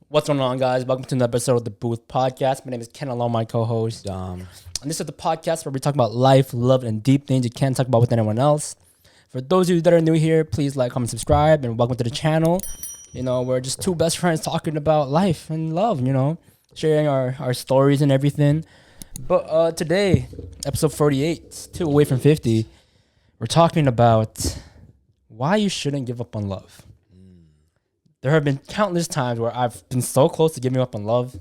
What's going on, guys? Welcome to another episode of the Booth Podcast. My name is Ken, along my co-host Dom. and this is the podcast where we talk about life, love, and deep things you can't talk about with anyone else. For those of you that are new here, please like, comment, subscribe, and welcome to the channel. You know, we're just two best friends talking about life and love. You know, sharing our stories and everything. But today, episode 48, 2 away from 50, we're talking about why you shouldn't give up on love. There have been countless times where I've been so close to giving up on love,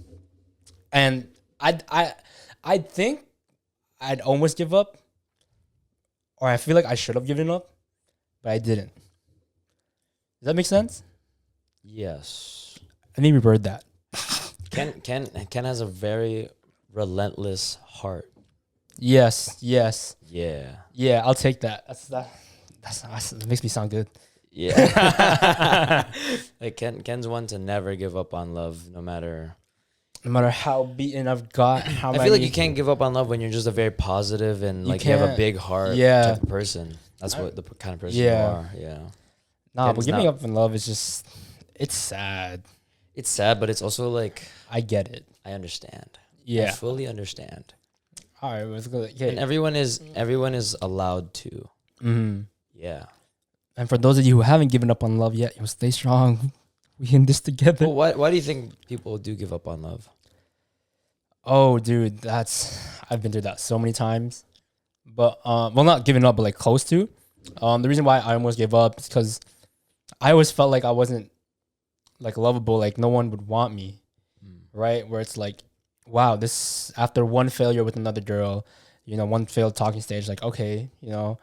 and I think I'd almost give up, or I feel like I should have given up, but I didn't. Does that make sense? Yes. I need to reword that. Ken has a very relentless heart. Yes. Yeah. I'll take that. That makes me sound good. Yeah. Like Ken's one to never give up on love, no matter how beaten I've got. I feel like you can't give up on love when you're just a very positive and like you have a big heart type of person. That's what the kind of person you are. Yeah. Nah, but giving up on love is just, it's sad. It's sad, but it's also like, I get it. I understand. Yeah. I fully understand. All right, let's go. Okay. And everyone is allowed to. Mm-hmm. Yeah. And for those of you who haven't given up on love yet, stay strong. We in this together. Well, why do you think people do give up on love? Oh, dude, I've been through that so many times. But well, not giving up, but like close to. The reason why I almost gave up is because I always felt like I wasn't like lovable, like no one would want me, right? Where it's like, wow, this after one failure with another girl, you know, one failed talking stage, like okay, you know,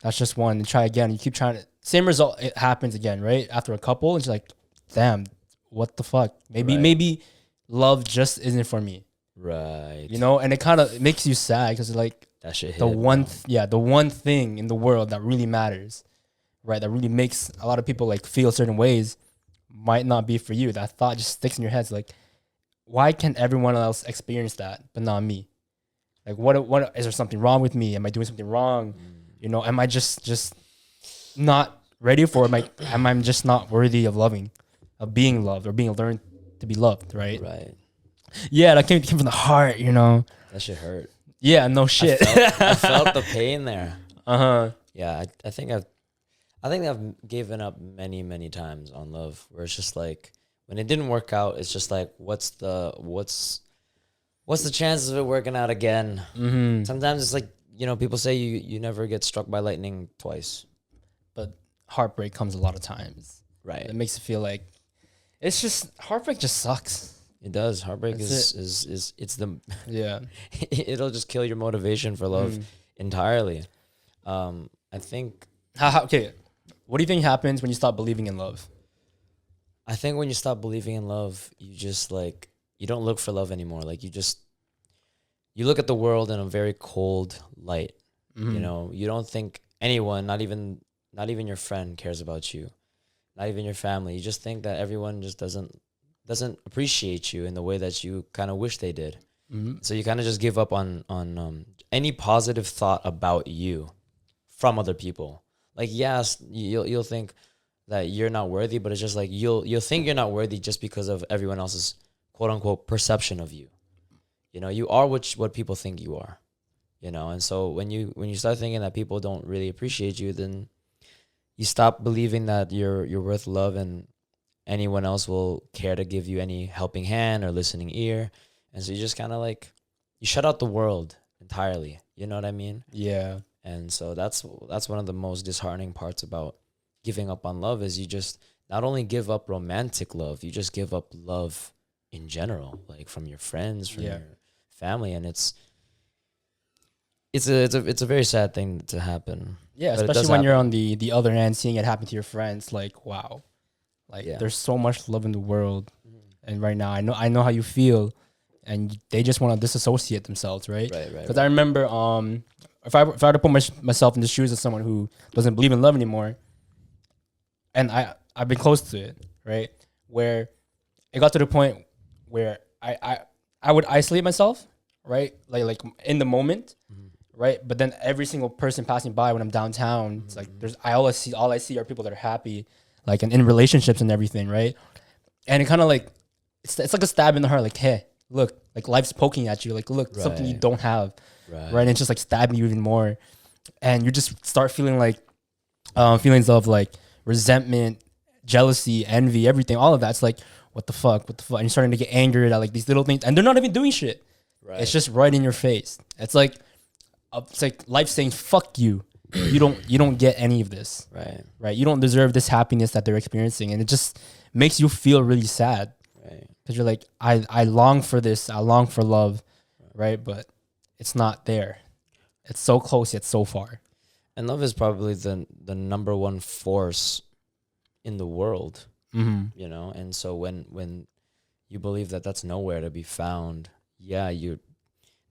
that's just one. And try again. You keep trying to. Same result. It happens again, right? After a couple, and she's like, damn, what the fuck? Maybe love just isn't for me. Right. You know, and it kind of makes you sad because like that shit hit, the one thing in the world that really matters, right? That really makes a lot of people like feel certain ways might not be for you. That thought just sticks in your head. It's like, why can't everyone else experience that but not me? Like, what is there something wrong with me? Am I doing something wrong? You know, am I just not ready for it? Am I just not worthy of loving, of being loved, or being learned to be loved, right? Right. Yeah, that came from the heart, you know. That shit hurt. Yeah, no shit. I felt the pain there. Uh-huh. Yeah, I think I've given up many times on love, where it's just like when it didn't work out, it's just like what's the chances of it working out again? Mm-hmm. Sometimes it's like, you know, people say you never get struck by lightning twice. But heartbreak comes a lot of times. Right. It makes it feel like it's just heartbreak just sucks. It does. Heartbreak That's is it's the Yeah. it'll just kill your motivation for love entirely. I think Okay. What do you think happens when you stop believing in love? I think when you stop believing in love, you just like you don't look for love anymore. Like you look at the world in a very cold light. Mm-hmm. You know, you don't think anyone, not even your friend cares about you, not even your family. You just think that everyone just doesn't appreciate you in the way that you kind of wish they did. Mm-hmm. So you kind of just give up on any positive thought about you from other people. Like, yes, you'll think that you're not worthy, but it's just like you'll think you're not worthy just because of everyone else's quote unquote perception of you. You know, you are what people think you are. You know, and so when you start thinking that people don't really appreciate you, then you stop believing that you're worth love and anyone else will care to give you any helping hand or listening ear. And so you just kind of like, you shut out the world entirely. You know what I mean? Yeah. And so that's one of the most disheartening parts about giving up on love is you just not only give up romantic love, you just give up love in general, like from your friends, from your family. And it's a very sad thing to happen. Yeah, especially when you're on the other end, seeing it happen to your friends. Like, wow, like there's so much love in the world, and right now I know how you feel, and they just want to disassociate themselves, right? Right. Because I remember, if I were to put myself in the shoes of someone who doesn't believe in love anymore, and I've been close to it, right, where it got to the point where I would isolate myself, right, like in the moment. Right, but then every single person passing by when I'm downtown, it's like all I see are people that are happy, like in relationships and everything, right? And it kind of like it's like a stab in the heart. Like, hey, look, like life's poking at you. Like, look, something you Right. don't have, Right. right? And it's just like stabbing you even more, and you just start feeling like feelings of like resentment, jealousy, envy, everything, all of that's like, what the fuck, what the fuck, and you're starting to get angered at like these little things, and they're not even doing shit. Right. It's just right in your face. It's like life saying, "Fuck you." You don't get any of this, Right. right? You don't deserve this happiness that they're experiencing, and it just makes you feel really sad Right. because you're like, I long for this, I long for love, right? But it's not there. It's so close yet so far. And love is probably the number one force in the world, Mm-hmm. you know. And so when you believe that that's nowhere to be found, yeah, you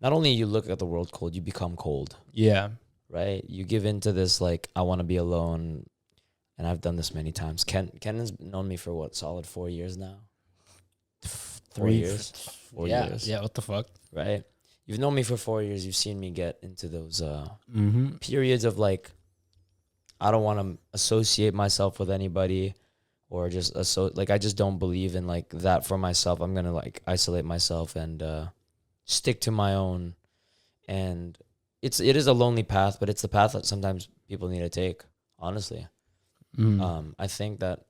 not only you look at the world cold, you become cold, Yeah. right? You give into this like I want to be alone, and I've done this many times. Ken has known me for what, solid 4 years now. 4 years. 4 Yeah. years. Yeah. What the fuck? Right. You've known me for 4 years. You've seen me get into those Mm-hmm. periods of like I don't want to associate myself with anybody, or just like I just don't believe in like that for myself. I'm gonna like isolate myself and stick to my own. And it is a lonely path, but it's the path that sometimes people need to take. Honestly, I think that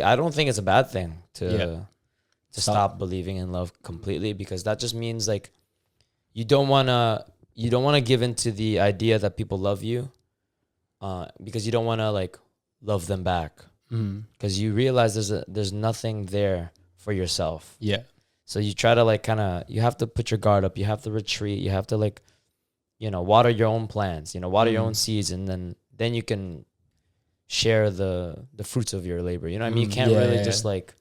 I don't think it's a bad thing to stop believing in love completely, because that just means like you don't wanna give into the idea that people love you. Because you don't want to like love them back, because you realize there's nothing there for yourself. Yeah. So you try to like you have to put your guard up. You have to retreat. You have to like, water your own plants. Water your own seeds, and then you can share the fruits of your labor. You know what I mean? You can't really just like,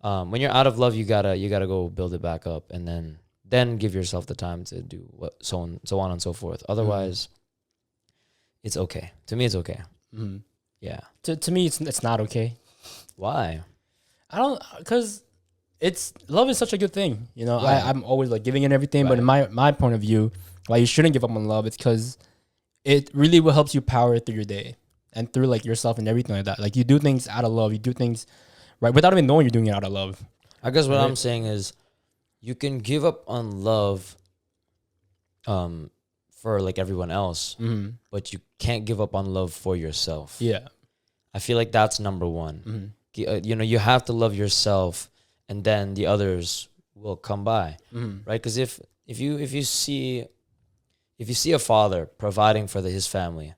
when you're out of love, you gotta go build it back up, and then give yourself the time to do so on and so forth. Otherwise. It's okay. To me, it's okay. Mm-hmm. Yeah. To me, it's not okay. Why? I don't, because love is such a good thing. Right. I'm always like giving it everything, but Right. in my point of view, why you shouldn't give up on love, it's because it really will help you power through your day and through like yourself and everything like that. Like you do things out of love, you do things right without even knowing you're doing it out of love. I guess what Right. I'm saying is you can give up on love for like everyone else, but you can't give up on love for yourself. Yeah. I feel like that's number one. You have to love yourself, and then the others will come by, right? Because if you see a father providing for his family,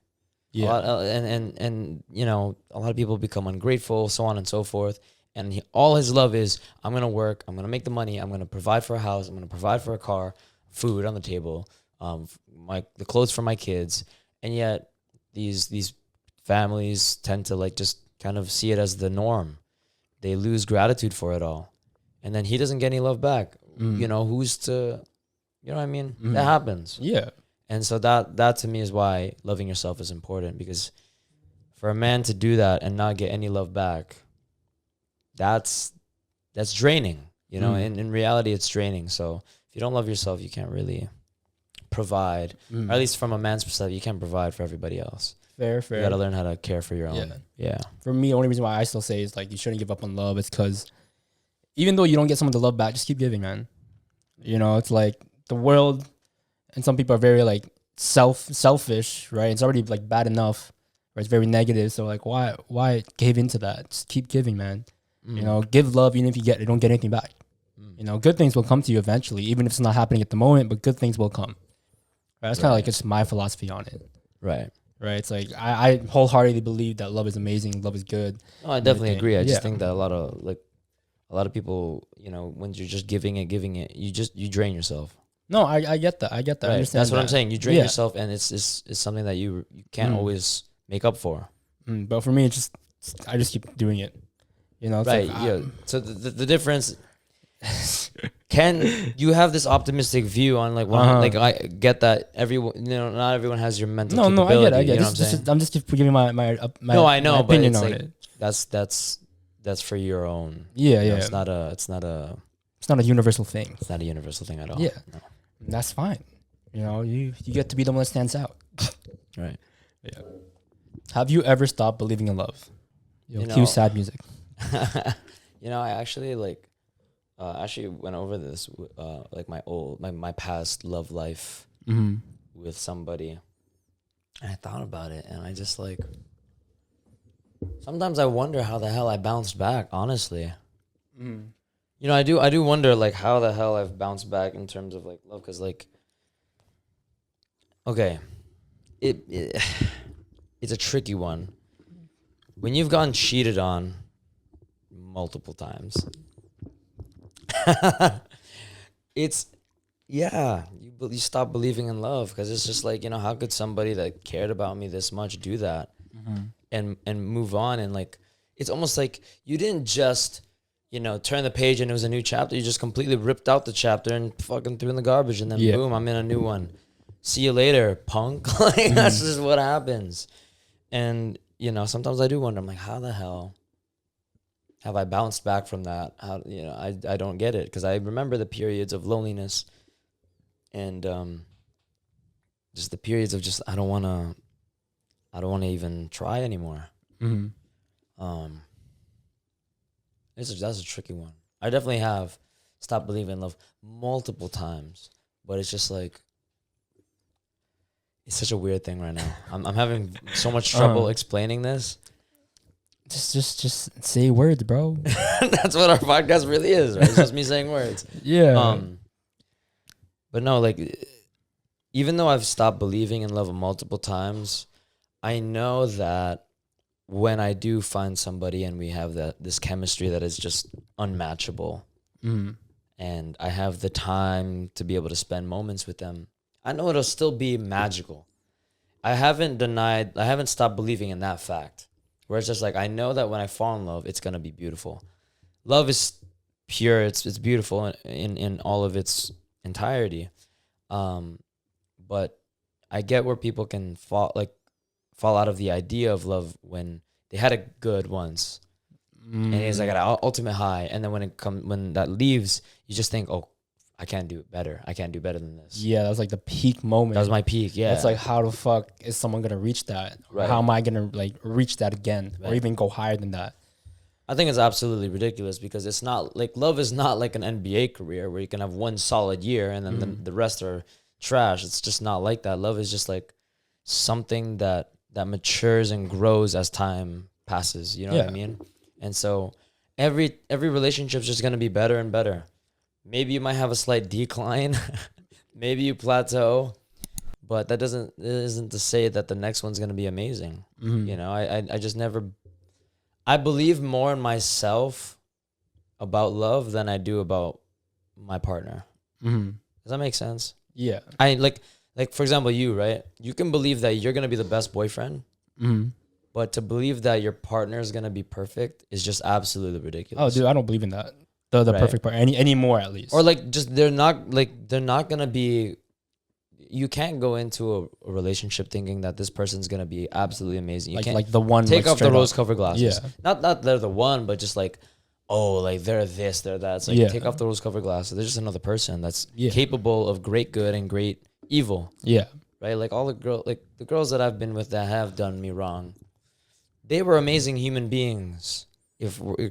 Yeah. and a lot of people become ungrateful, so on and so forth. And all his love is, I'm gonna work, I'm gonna make the money, I'm gonna provide for a house, I'm gonna provide for a car, food on the table, the clothes for my kids. And yet these families tend to like just kind of see it as the norm. They lose gratitude for it all, and then he doesn't get any love back. Who's to, what I mean? That happens. Yeah. And so that to me is why loving yourself is important, because for a man to do that and not get any love back, that's draining, in reality it's draining. So if you don't love yourself, you can't really provide, or at least from a man's perspective, you can't provide for everybody else. Fair. You gotta learn how to care for your own. Yeah. For me, the only reason why I still say is like you shouldn't give up on love is because even though you don't get someone to love back, just keep giving, man. It's like the world and some people are very like selfish, right? It's already like bad enough, right? It's very negative. So like why cave into that? Just keep giving, man. Give love even if you don't get anything back. Good things will come to you eventually, even if it's not happening at the moment, but good things will come. Right? That's kind of like just my philosophy on it. Right. Right. It's like I wholeheartedly believe that love is amazing, love is good. No, I definitely agree. I just Yeah. think that a lot of people, when you're just giving it, you drain yourself. No, I get that. I get that. I Right. understand That's what I'm that. saying. You drain Yeah. yourself, and it's something that you can't always make up for. But for me, I just keep doing it. It's Right. like, Yeah. So the difference. Can you have this optimistic view on like like I get that everyone, not everyone has your mental No, capability. I get it. You know what I'm saying? I'm just giving my No, I know, my but opinion it's on like it. that's for your own. Yeah, yeah. It's not a It's not a universal thing. it's not a universal thing at all. Yeah. No. That's fine. You get to be the one that stands out. Right. Yeah. Have you ever stopped believing in love? You Cue know- sad music. I actually like actually went over this, like my past love life with somebody, and I thought about it, and I just like sometimes I wonder how the hell I bounced back. Honestly, you know, I do wonder like how the hell I've bounced back in terms of like love, because like, okay, it it's a tricky one when you've gotten cheated on multiple times. It's you stop believing in love, because it's just like, you know, how could somebody that cared about me this much do that and move on, and like it's almost like you didn't just, you know, turn the page and it was a new chapter. You just completely ripped out the chapter and fucking threw in the garbage, and then boom, I'm in a new one. See you later, punk. Like that's just what happens. And you know, sometimes I do wonder, I'm like, how the hell have I bounced back from that? How, you know, I don't get it, because I remember the periods of loneliness and just the periods of just I don't want to even try anymore. That's a tricky one. I definitely have stopped believing in love multiple times, but it's just like it's such a weird thing right now. I'm having so much trouble explaining this. Just say words, bro. That's what our podcast really is, right? It's just me saying words. Yeah. But no, like, even though I've stopped believing in love multiple times, I know that when I do find somebody and we have this chemistry that is just unmatchable, and I have the time to be able to spend moments with them, I know it'll still be magical. I haven't stopped believing in that fact. Where it's just like, I know that when I fall in love, it's going to be beautiful. Love is pure. It's beautiful in all of its entirety. But I get where people can fall out of the idea of love when they had a good once. And it's like an ultimate high. And then when that leaves, you just think, oh, I can't do it better. I can't do better than this. Yeah, that was like the peak moment. That was my peak, yeah. It's like, how the fuck is someone going to reach that? Right. How am I going to like reach that again or even go higher than that? I think it's absolutely ridiculous, because it's not like love is not like an NBA career where you can have one solid year and then the rest are trash. It's just not like that. Love is just like something that matures and grows as time passes. You know what I mean? And so every relationship is just going to be better and better. Maybe you might have a slight decline. Maybe you plateau, but that isn't to say that the next one's going to be amazing. You know, I just never, I believe more in myself about love than I do about my partner. Does that make sense? Yeah. I like for example, you, right? You can believe that you're going to be the best boyfriend, but to believe that your partner is going to be perfect is just absolutely ridiculous. Oh, dude, I don't believe in that. The perfect part anymore, at least. Or like just they're not gonna be. You can't go into a relationship thinking that this person's gonna be absolutely amazing. You can't like the one. Take like off the rose-covered glasses. Yeah. Not they're the one, but just like, oh, like they're this, they're that. It's like take off the rose-covered glasses. They're just another person that's capable of great good and great evil. Yeah. Right. Like all the girls that I've been with that have done me wrong, they were amazing human beings. If we're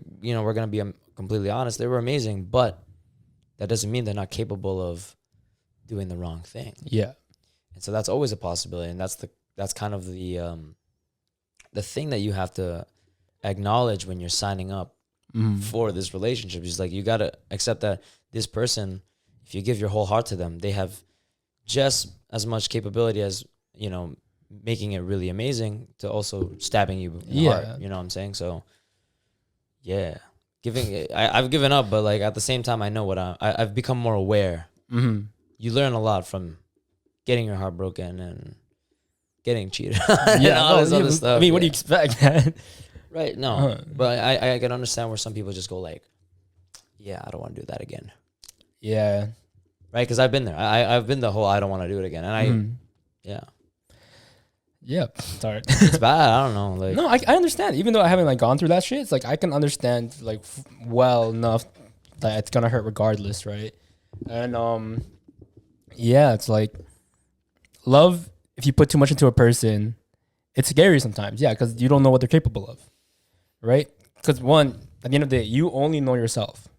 gonna be completely honest, they were amazing, but that doesn't mean they're not capable of doing the wrong thing. Yeah. And so that's always a possibility, and that's kind of the thing that you have to acknowledge when you're signing up for this relationship. Is like, you got to accept that this person, if you give your whole heart to them, they have just as much capability as, you know, making it really amazing to also stabbing you in the heart. You know what I'm saying? So yeah. I've given up, but like at the same time, I know what I've become more aware. You learn a lot from getting your heart broken and getting cheated. All this other stuff. I mean, what do you expect? Right? No, but I can understand where some people just go like, yeah, I don't want to do that again. Yeah. Right? Because I've been there. I've been the whole I don't want to do it again, and Yep. Sorry. It's bad. I don't know. Like, no, I understand. Even though I haven't like gone through that shit, it's like I can understand like well enough that it's gonna hurt regardless, right? And it's like love. If you put too much into a person, it's scary sometimes. Yeah, because you don't know what they're capable of, right? Because one, at the end of the day, you only know yourself,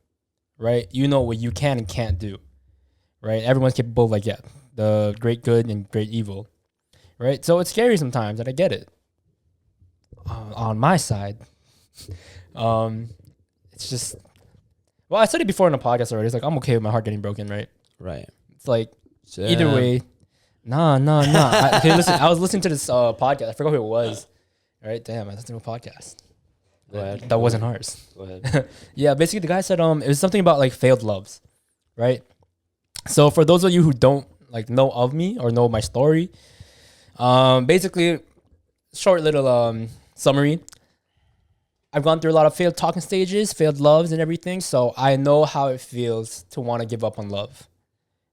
right? You know what you can and can't do, right? Everyone's capable of, like, yeah, the great good and great evil, right? So it's scary sometimes, and I get it. On my side, it's just, well, I said it before in the podcast already. It's like, I'm okay with my heart getting broken, right? Right. It's like, either way, nah. Okay, listen, I was listening to this podcast. I forgot who it was. All right, damn, I listened to a podcast. Go ahead. That wasn't ours. Go ahead. Yeah, basically the guy said it was something about like failed loves, right? So for those of you who don't like know of me or know my story, basically, short little summary. I've gone through a lot of failed talking stages, failed loves, and everything. So I know how it feels to want to give up on love,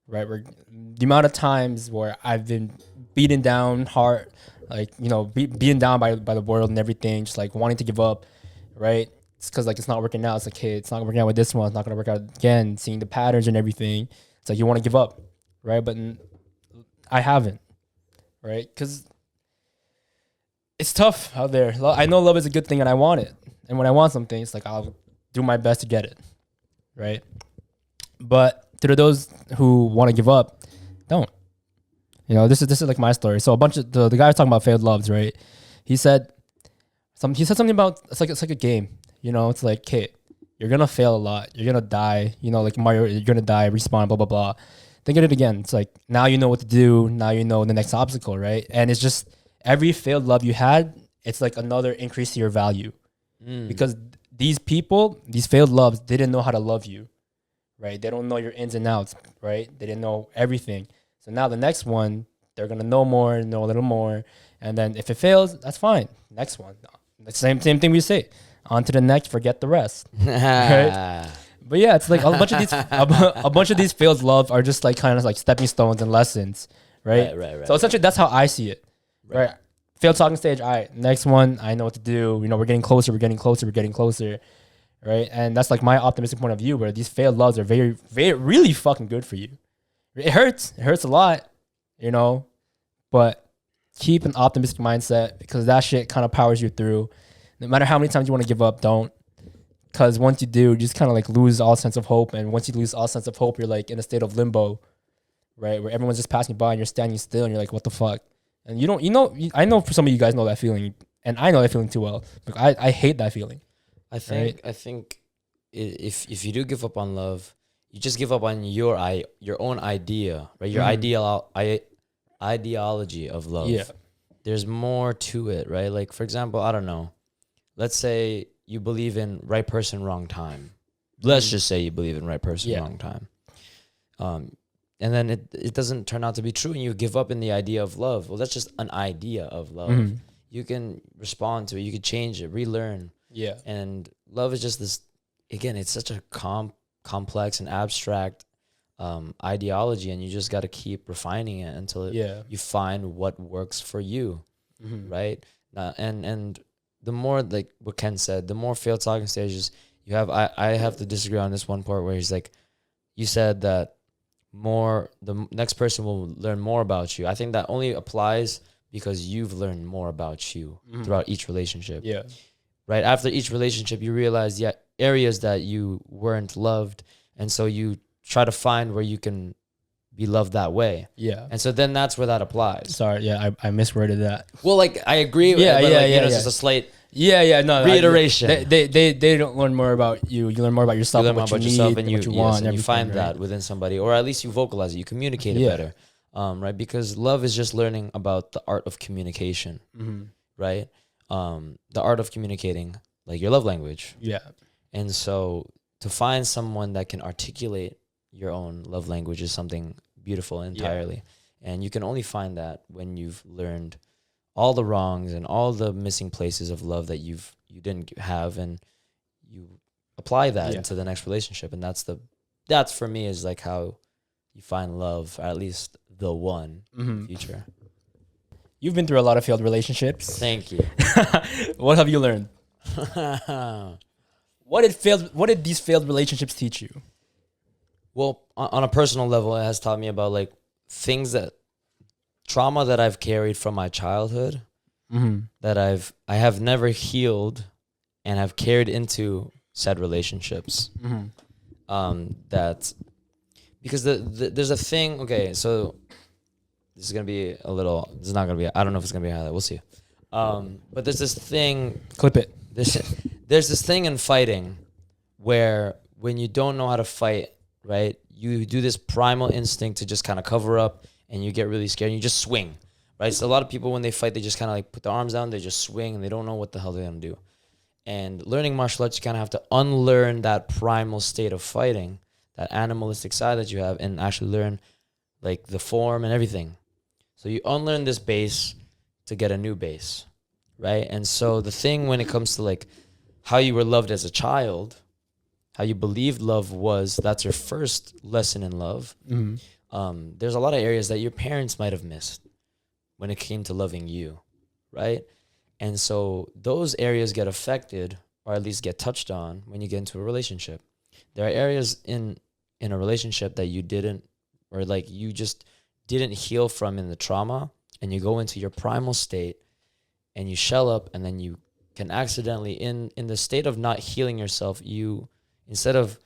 right? The amount of times where I've been beaten down hard, like, you know, beaten down by the world and everything, just like wanting to give up, right? It's because like it's not working out. It's like, hey, it's not working out with this one. It's not gonna work out again. Seeing the patterns and everything, it's like you want to give up, right? But I haven't, right? Because it's tough out there. I know love is a good thing, and I want it. And when I want something, it's like I'll do my best to get it, right? But to those who want to give up, don't. You know, this is like my story. So a bunch of the guy was talking about failed loves, right? He said something about it's like a game. You know, it's like, okay, you're gonna fail a lot. You're gonna die. You know, like Mario, you're gonna die, respawn, blah blah blah. Think of it again. It's like now you know what to do. Now you know the next obstacle, right? And it's just every failed love you had, it's like another increase to your value. Because these people, these failed loves, didn't know how to love you, right? They don't know your ins and outs, right? They didn't know everything. So now the next one, they're gonna know more, know a little more, and then if it fails, that's fine. Next one, the same thing we say. On to the next, forget the rest. Right? But yeah, it's like a bunch of these a bunch of these failed love are just like kind of like stepping stones and lessons, right? Right. So essentially, that's how I see it, right? Failed talking stage. All right, next one. I know what to do. You know, we're getting closer. Right? And that's like my optimistic point of view, where these failed loves are very, very, really fucking good for you. It hurts. It hurts a lot, you know, but keep an optimistic mindset because that shit kind of powers you through. No matter how many times you want to give up, don't. Because once you do, you just kind of like lose all sense of hope. And once you lose all sense of hope, you're like in a state of limbo, right? Where everyone's just passing by and you're standing still and you're like, what the fuck? And I know for some of you guys know that feeling, and I know that feeling too well. Like I hate that feeling. I think if you do give up on love, you just give up on your own idea, right? Your ideology of love. Yeah. There's more to it, right? Like, for example, I don't know. Let's say you believe in right person, wrong time. Let's just say you believe in right person, wrong time. And then it doesn't turn out to be true and you give up in the idea of love. Well, that's just an idea of love. You can respond to it. You can change it, relearn. Yeah. And love is just this, again, it's such a complex and abstract ideology, and you just got to keep refining it until you find what works for you, right? And the more, like what Ken said, the more failed talking stages you have, I have to disagree on this one part where he's like, you said that the next person will learn more about you. I think that only applies because you've learned more about you throughout each relationship. Yeah. Right. After each relationship, you realize areas that you weren't loved. And so you try to find where you can be loved that way. Yeah. And so then that's where that applies. Sorry. Yeah. I misworded that. Well, like I agree. Yeah. But it's just a slight. Yeah. No. Reiteration. They don't learn more about you. You learn more about yourself. You learn more about yourself and what you want. And you find that within somebody, or at least you vocalize it. You communicate it better. Right. Because love is just learning about the art of communication. Right. The art of communicating, like your love language. Yeah. And so to find someone that can articulate your own love language is something beautiful entirely. Yeah. And you can only find that when you've learned all the wrongs and all the missing places of love that you didn't have, and you apply that into the next relationship. And that's for me is like how you find love, or at least the one in the future. You've been through a lot of failed relationships. Thank you. What have you learned? What did these failed relationships teach you? Well, on a personal level, it has taught me about like trauma that I've carried from my childhood that I have never healed and have carried into said relationships. that because there's a thing. Okay, so this is gonna be a little. This is not gonna be. I don't know if it's gonna be a highlight. We'll see. But there's this thing. Clip it. There's this thing in fighting where when you don't know how to fight, right, you do this primal instinct to just kind of cover up, and you get really scared and you just swing, right? So a lot of people, when they fight, they just kind of like put their arms down, they just swing, and they don't know what the hell they're gonna do. And learning martial arts, you kind of have to unlearn that primal state of fighting, that animalistic side that you have, and actually learn like the form and everything. So you unlearn this base to get a new base, right? And so the thing when it comes to like how you were loved as a child, how you believed love was, that's your first lesson in love. There's a lot of areas that your parents might have missed when it came to loving you, right? And so those areas get affected, or at least get touched on, when you get into a relationship. There are areas in a relationship that you didn't, or like you just didn't heal from in the trauma, and you go into your primal state and you shell up, and then you can accidentally, in the state of not healing yourself, you, instead of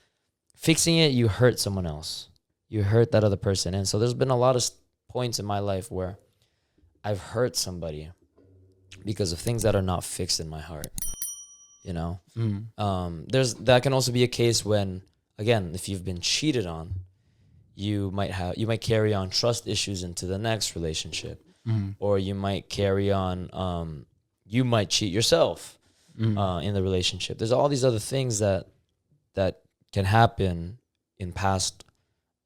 fixing it, you hurt someone else. You hurt that other person. And so there's been a lot of points in my life where I've hurt somebody because of things that are not fixed in my heart, you know? That can also be a case when, again, if you've been cheated on, you might carry on trust issues into the next relationship, or you might carry on, you might cheat yourself in the relationship. There's all these other things that can happen in past,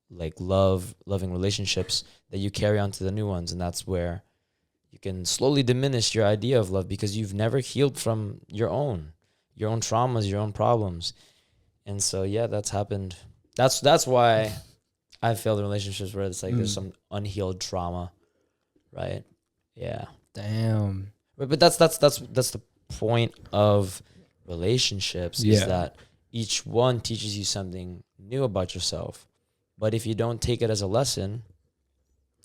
like loving relationships, that you carry on to the new ones. And that's where you can slowly diminish your idea of love, because you've never healed from your own traumas, your own problems. And so, yeah, that's happened. That's why I failed in relationships where it's like there's some unhealed trauma, right? Yeah. Damn. But that's the point of relationships, is that each one teaches you something new about yourself. But if you don't take it as a lesson,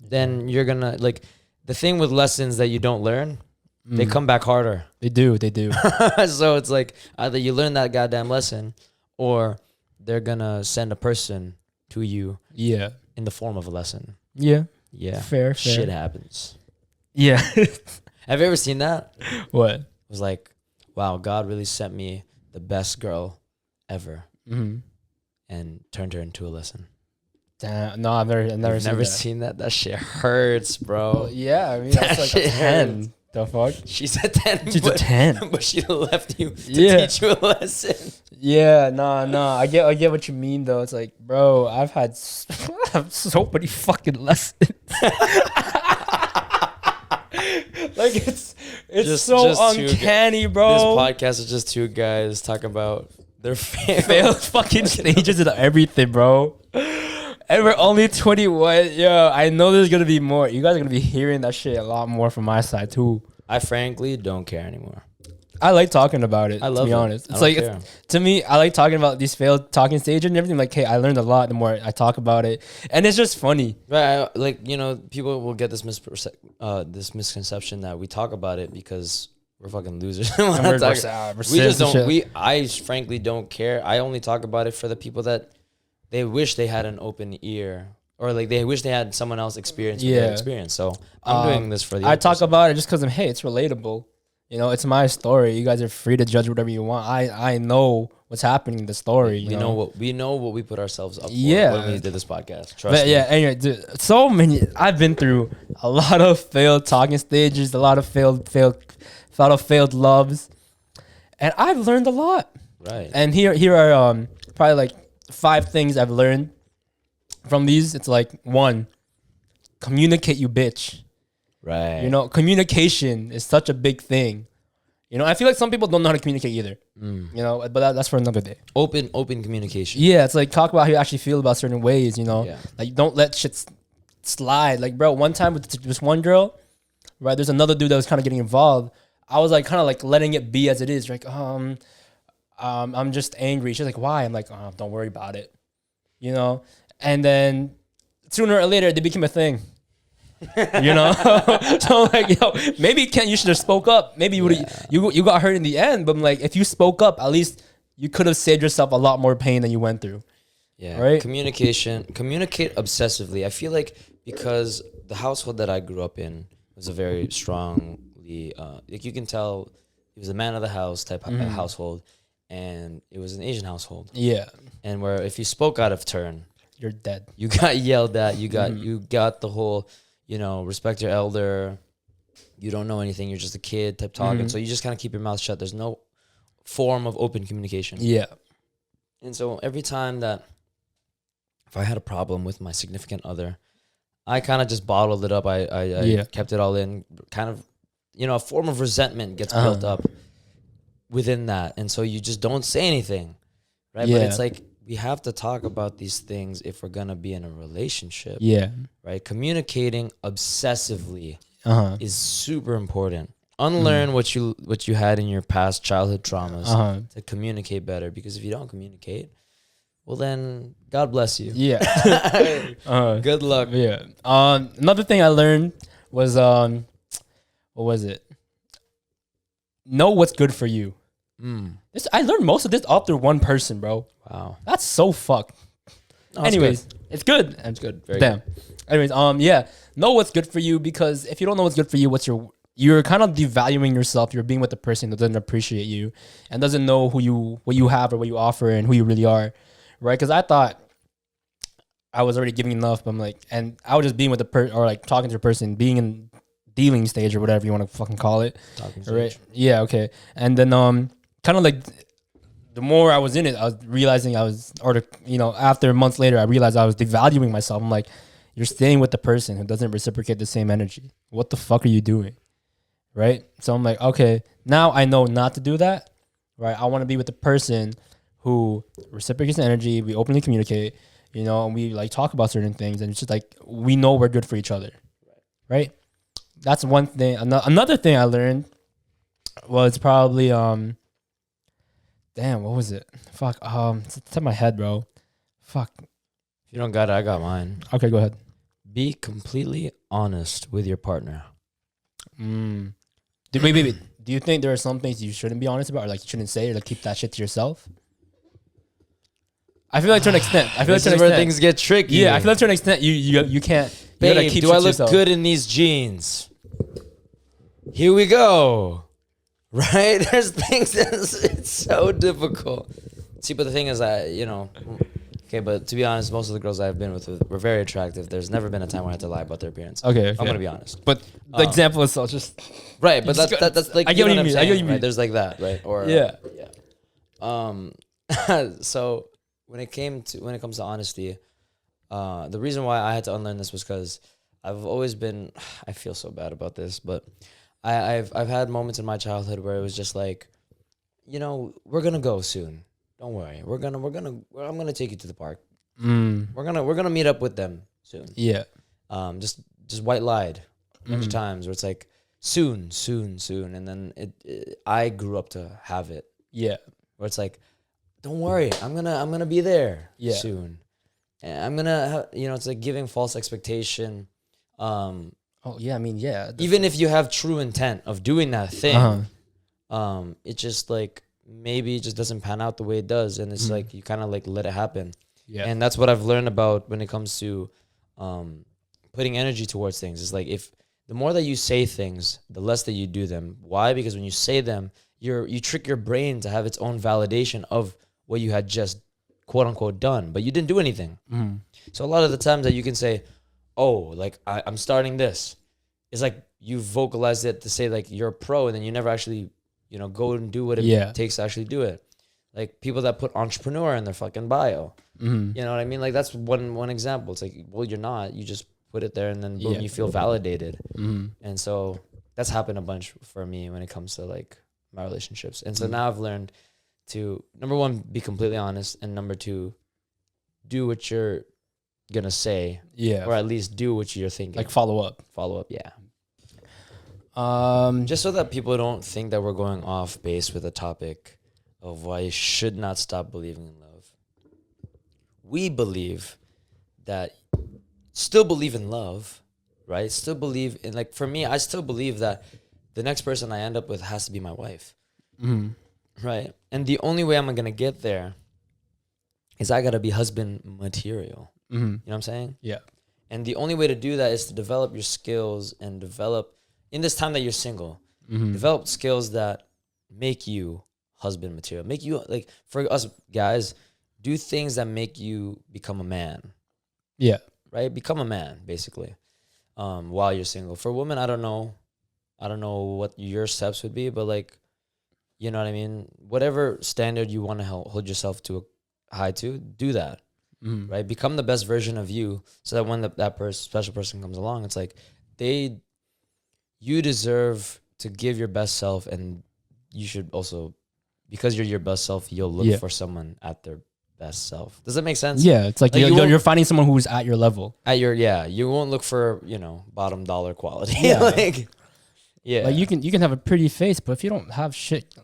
then you're gonna, like, the thing with lessons that you don't learn, they come back harder. They do. So it's like either you learn that goddamn lesson, or they're gonna send a person to you in the form of a lesson. Yeah. Fair. Shit happens. Yeah. Have you ever seen that? What? It was like, wow, God really sent me the best girl ever, and turned her into a lesson. Damn. No, I've never seen that. That shit hurts, bro. Well, yeah, I mean, that's like a 10. The fuck? She's a 10. She's a 10. But she left you to teach you a lesson. Yeah, no. I get what you mean, though. It's like, bro, I've had so many fucking lessons. Like, it's just uncanny, bro. This podcast is just two guys talking about their failed fucking stages and everything, bro. And we're only 21. Yo, I know there's going to be more. You guys are going to be hearing that shit a lot more from my side, too. I frankly don't care anymore. I like talking about it, I love to be it. honest. It's like, to me, I like talking about these failed talking stages and everything. Like, hey, I learned a lot the more I talk about it. And it's just funny. Right. Like, you know, people will get this this misconception that we talk about it because we're fucking losers. I frankly don't care. I only talk about it for the people that they wish they had an open ear, or like they wish they had someone else experience their experience. So I'm doing this for the I talk about it just because hey, it's relatable. You know, it's my story. You guys are free to judge whatever you want. I know what's happening in the story. We know what we put ourselves up for when we did this podcast. Trust me. Yeah, anyway, dude, so many. I've been through a lot of failed talking stages, a lot of failed loves, and I've learned a lot. Right. And here are probably like 5 things I've learned from these. It's like, 1, communicate, you bitch. Right. You know, communication is such a big thing. You know, I feel like some people don't know how to communicate either. You know, but that's for another day. Open communication. Yeah, it's like talk about how you actually feel about certain ways, you know. Yeah. Like don't let shit slide. Like, bro, one time with this one girl, right, there's another dude that was kind of getting involved. I was like kind of like letting it be as it is. Like, I'm just angry. She's like, why? I'm like, oh, don't worry about it. You know? And then sooner or later, they became a thing. You know? So I'm like, yo, maybe Ken, you should have spoke up. Maybe you got hurt in the end, but I'm like, if you spoke up, at least you could have saved yourself a lot more pain than you went through. Yeah. Right? Communicate obsessively. I feel like because the household that I grew up in was a very strongly, like you can tell he was a man of the house type household, and it was an Asian household. Yeah. And where if you spoke out of turn, You're dead. you got yelled at. You got the whole, respect your elder. You don't know anything. You're just a kid type talking. So you just kind of keep your mouth shut. There's no form of open communication. Yeah. And so every time that if I had a problem with my significant other, I kind of just bottled it up. I kept it all in. Kind of, a form of resentment gets built up within that. And so you just don't say anything, right? Yeah. But it's like we have to talk about these things if we're going to be in a relationship. Yeah. Right? Communicating obsessively is super important. Unlearn what you had in your past childhood traumas to communicate better. Because if you don't communicate, well then God bless you. Yeah. Good luck. Yeah. Another thing I learned was what was it? Know what's good for you. This I learned most of this all through one person, bro. Wow. That's so fucked. No, anyways, it's good. It's good. Very Damn. good. Anyways, yeah. Know what's good for you, because if you don't know what's good for you, you're kind of devaluing yourself. You're being with the person that doesn't appreciate you and doesn't know what you have or what you offer and who you really are, right? Because I thought I was already giving enough, but I'm like, and I was just being with the person or like talking to the person, being in dealing stage or whatever you want to fucking call it, right? Yeah, okay. And then kind of like the more I was in it, I was realizing after months later, I realized I was devaluing myself. I'm like, you're staying with the person who doesn't reciprocate the same energy. What the fuck are you doing? Right? So I'm like, okay, now I know not to do that, right? I want to be with the person who reciprocates the energy. We openly communicate, and we like talk about certain things, and it's just like we know we're good for each other, right? That's one thing. Another thing I learned was probably damn, what was it? Fuck, it's in my head, bro. Fuck. If you don't got it, I got mine. Okay, go ahead. Be completely honest with your partner. Wait. Do you think there are some things you shouldn't be honest about, or like you shouldn't say, or like keep that shit to yourself? I feel like to an extent. This is where things get tricky. Yeah, I feel like to an extent you can't. You gotta Babe, keep do shit I to look yourself. good in these jeans? Here we go. Right? There's things it's so difficult. See, but the thing is that, okay, but to be honest, most of the girls I've been with were very attractive. There's never been a time where I had to lie about their appearance. Okay. I'm going to be honest. But the example is just... Right, but that's like... I get what you mean. I get what you mean. Right? There's like that, right? Or yeah. So when it comes to honesty, the reason why I had to unlearn this was because I've always been... I feel so bad about this, but I've had moments in my childhood where it was just like, we're going to go soon. Don't worry. I'm gonna take you to the park. We're gonna meet up with them soon. Yeah. Just white lied a bunch of times where it's like soon, and then I grew up to have it. Yeah. Where it's like, don't worry, I'm gonna be there soon, and I'm gonna it's like giving false expectation. Oh yeah, I mean yeah. Even if you have true intent of doing that thing, it just like. Maybe it just doesn't pan out the way it does, and it's like you kind of like let it happen. Yeah, and that's what I've learned about when it comes to putting energy towards things. It's like if the more that you say things, the less that you do them. Why? Because when you say them, you trick your brain to have its own validation of what you had just quote unquote done, but you didn't do anything. So a lot of the times that you can say, "Oh, like I'm starting this," it's like you vocalized it to say like you're a pro, and then you never actually. Go and do what it takes to actually do it. Like people that put entrepreneur in their fucking bio. You know what I mean? Like that's one example. It's like, well, you're not. You just put it there and then boom, you feel validated. And so that's happened a bunch for me when it comes to like my relationships. And so now I've learned to, number one, be completely honest. And number two, do what you're going to say. Yeah. Or at least do what you're thinking. Like follow up. Yeah. Just so that people don't think that we're going off base with a topic of why you should not stop believing in love. We believe that still believe in love, right? Still believe in, like, for me, I still believe that the next person I end up with has to be my wife, right? And the only way I'm going to get there is I gotta be husband material. You know what I'm saying? Yeah. And the only way to do that is to develop your skills and develop in this time that you're single, develop skills that make you husband material. Make you like for us guys, do things that make you become a man. Yeah. Right? Become a man, basically. While you're single. For women, I don't know. I don't know what your steps would be, but like, you know what I mean? Whatever standard you want to hold yourself to high to, do that. Right? Become the best version of you so that when special person comes along, it's like you deserve to give your best self, and you should also, because you're your best self, you'll look for someone at their best self. Does that make sense? Yeah, it's like you're finding someone who's at your level. You won't look for, bottom dollar quality. Yeah. Like you can have a pretty face, but if you don't have shit,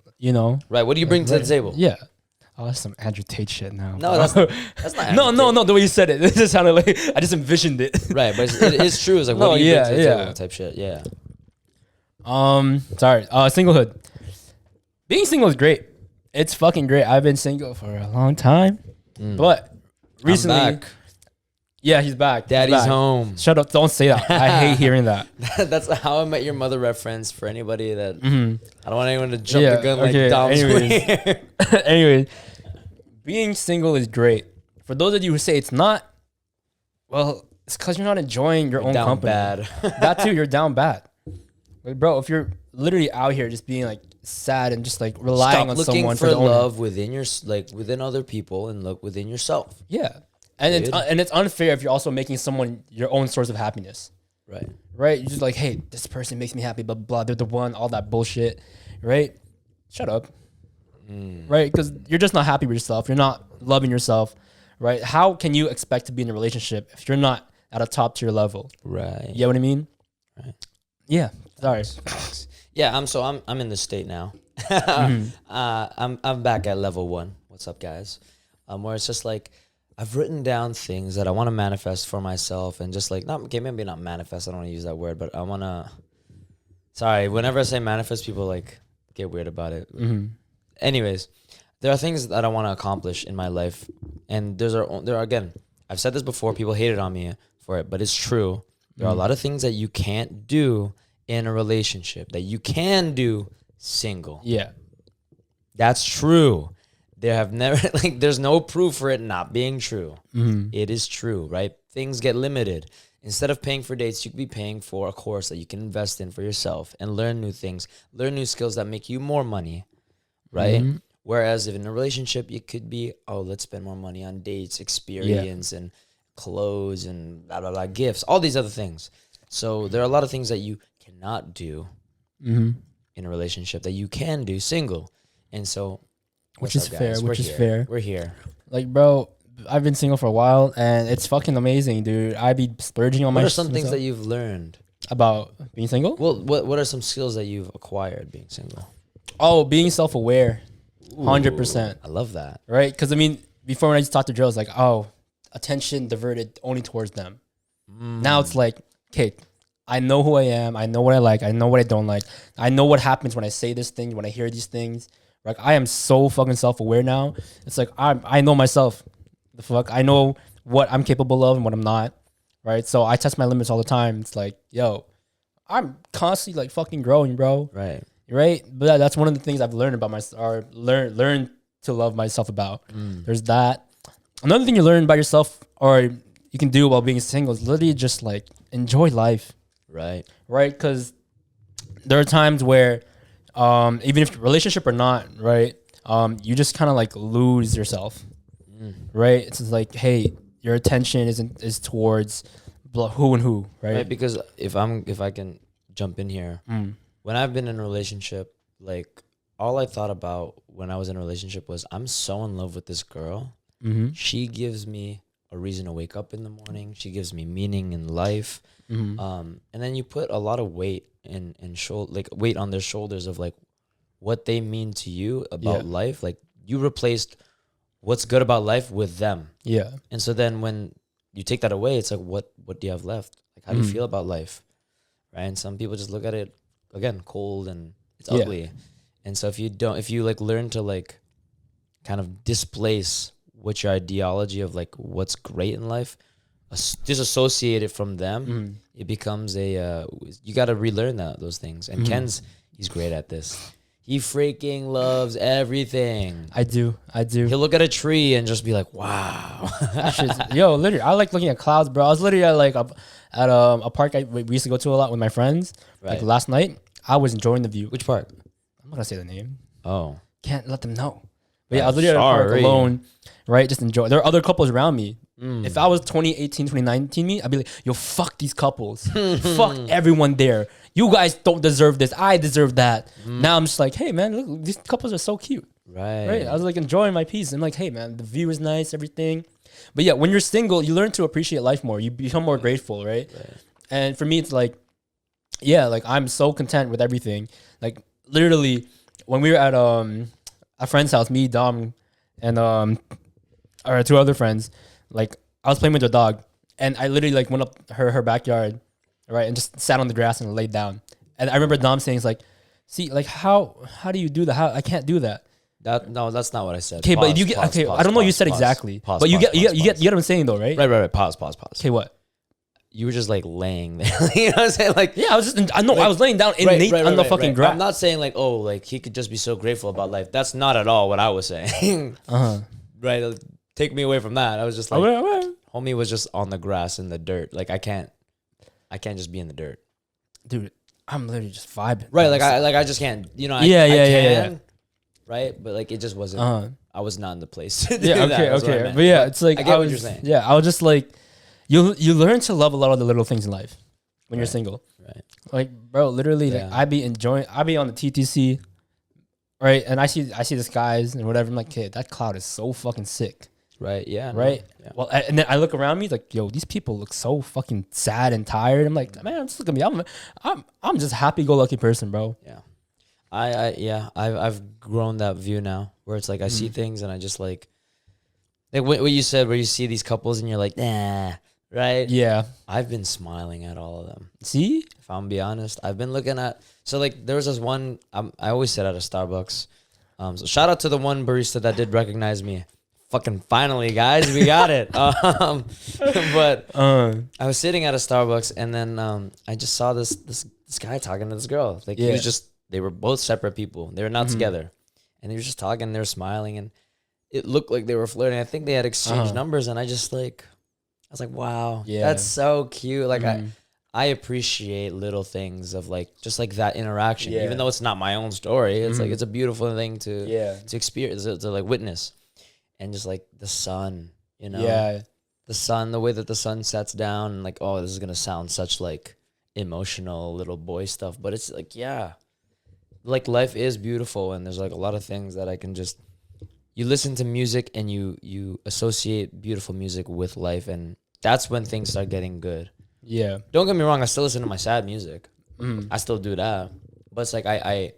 Right, what do you bring to the table? Yeah. Oh, that's some Andrew Tate shit now. No, that's not Andrew no, Tate. the way you said it just sounded like I just envisioned it. Right, but it is true. It's like, what do you bring to the table type shit. Yeah. Sorry. Singlehood. Being single is great. It's fucking great. I've been single for a long time, but recently, I'm back. Yeah, he's back. Daddy's home. Shut up! Don't say that. I hate hearing that. That's a How I Met Your Mother reference for anybody that I don't want anyone to jump the gun like Dom's. Anyways, being single is great. For those of you who say it's not, well, it's because you're not enjoying your own down company. Bad. That too, you're down bad. Like, bro, if you're literally out here just being like sad and just like relying on someone for love within within other people, and look within yourself. Yeah, and it's unfair if you're also making someone your own source of happiness. Right. Right. You're just like, hey, this person makes me happy, blah blah. They're the one. All that bullshit. Right. Shut up. Right, because you're just not happy with yourself. You're not loving yourself. Right. How can you expect to be in a relationship if you're not at a top tier level? Right. You know what I mean? Right. Yeah. Sorry. Yeah, I'm in the state now. I'm back at level 1. What's up, guys? Where it's just like I've written down things that I want to manifest for myself, and just like maybe not manifest. I don't want to use that word, but I want to. Sorry, whenever I say manifest, people like get weird about it. Anyways, there are things that I want to accomplish in my life, and there are again. I've said this before. People hated on me for it, but it's true. There are a lot of things that you can't do in a relationship that you can do single. Yeah. That's true. There's no proof for it not being true. It is true, right? Things get limited. Instead of paying for dates, you could be paying for a course that you can invest in for yourself and learn new things, learn new skills that make you more money, right? Whereas if in a relationship, you could be, let's spend more money on dates, experience, and clothes, and blah, blah, blah, gifts, all these other things. So there are a lot of things that you cannot do in a relationship that you can do single. And so, Which is fair. We're here. Like, bro, I've been single for a while, and it's fucking amazing, dude. I be splurging on What are some things that you've learned about being single? Well, what are some skills that you've acquired being single? Oh, being self-aware, 100%. I love that. Right? Because, I mean, before when I just talked to girls, like, attention diverted only towards them. Now it's like, okay, I know who I am. I know what I like. I know what I don't like. I know what happens when I say this thing, when I hear these things. Like, I am so fucking self-aware now. It's like, I know myself. The fuck? I know what I'm capable of and what I'm not. Right? So I test my limits all the time. It's like, yo, I'm constantly like fucking growing, bro. Right. Right? But that's one of the things I've learned about myself, or learned to love myself about. There's that. Another thing you learn about yourself, or you can do while being single, is literally just like enjoy life. Right. Right? Because there are times where, even if relationship or not, right, you just kind of like lose yourself. Right? It's just like, hey, your attention is towards who and who, right? Because if I can jump in here, when I've been in a relationship, like all I thought about when I was in a relationship was, I'm so in love with this girl. She gives me a reason to wake up in the morning. She gives me meaning in life. And then you put a lot of weight weight on their shoulders of like what they mean to you about life. Like you replaced what's good about life with them. Yeah. And so then when you take that away, it's like, what do you have left? Like, how do you feel about life? Right. And some people just look at it again, cold, and it's ugly. And so if you like learn to like kind of displace what your ideology of like what's great in life, disassociate it from them, it becomes a you got to relearn those things. And he's great at this. He freaking loves everything. I do. He'll look at a tree and just be like, wow. Yo, literally, I like looking at clouds, bro. I was literally at like a park we used to go to a lot with my friends. Like last night, I was enjoying the view. Which park? I'm not gonna say the name. Oh, can't let them know. But yeah, I was literally at a park alone, right? Just enjoy. There are other couples around me. If I was 2018, 2019 me, I'd be like, yo, fuck these couples. Fuck everyone there. You guys don't deserve this. I deserve that. Now I'm just like, hey, man, look, these couples are so cute. Right. I was like enjoying my peace. I'm like, hey, man, the view is nice, everything. But yeah, when you're single, you learn to appreciate life more. You become more grateful, right? And for me, it's like, yeah, like I'm so content with everything. Like literally, when we were at a friend's house, me, Dom, and our two other friends, like I was playing with the dog, and I literally like went up her backyard, right, and just sat on the grass and laid down. And I remember Dom saying, "It's like, see, like how do you do that? How I can't do that." No, that's not what I said. Okay, but you get okay. I don't know what you said exactly, but you get what I'm saying though, right? Right. Pause. Okay, what? You were just like laying there. You know what I'm saying? Like, yeah, I was just I was laying down on the fucking grass. I'm not saying like, oh, like he could just be so grateful about life. That's not at all what I was saying. Right. Like, take me away from that. I was just like, homie was just on the grass in the dirt. Like I can't just be in the dirt, dude. I'm literally just vibing. Right. I just can't. You know. I can. Right. But like it just wasn't. I was not in the place. To do that. Okay. But yeah, it's like I get what you're saying. Yeah, I was just like. You learn to love a lot of the little things in life when you're single. Right. Like, bro, literally, like, I be on the TTC, right? And I see the skies and whatever. I'm like, kid, that cloud is so fucking sick. Right. Yeah. Right. No, yeah. Well, and then I look around me like, yo, these people look so fucking sad and tired. I'm like, man, just look at me. I'm just happy-go-lucky person, bro. Yeah. I've grown that view now where it's like I see things and I just like what you said where you see these couples and you're like, nah. Right? Yeah. I've been smiling at all of them. See? If I'm be honest, I've been looking at. So like there was this one. I always sit at a Starbucks. So shout out to the one barista that did recognize me. Fucking finally, guys, we got it. But I was sitting at a Starbucks and then I just saw this guy talking to this girl. Like he was just. They were both separate people. They were not together, and they were just talking. They were smiling, and it looked like they were flirting. I think they had exchanged numbers, and I was like, wow, that's so cute. Like I appreciate little things of like just like that interaction, even though it's not my own story. It's like it's a beautiful thing to experience, to like witness, and just like the sun, you know, the sun, the way that the sun sets down, and like, oh, this is gonna sound such like emotional little boy stuff, but it's like like life is beautiful, and there's like a lot of things that I can just. You listen to music and you associate beautiful music with life, and that's when things start getting good. Yeah. Don't get me wrong, I still listen to my sad music. I still do that. But it's like I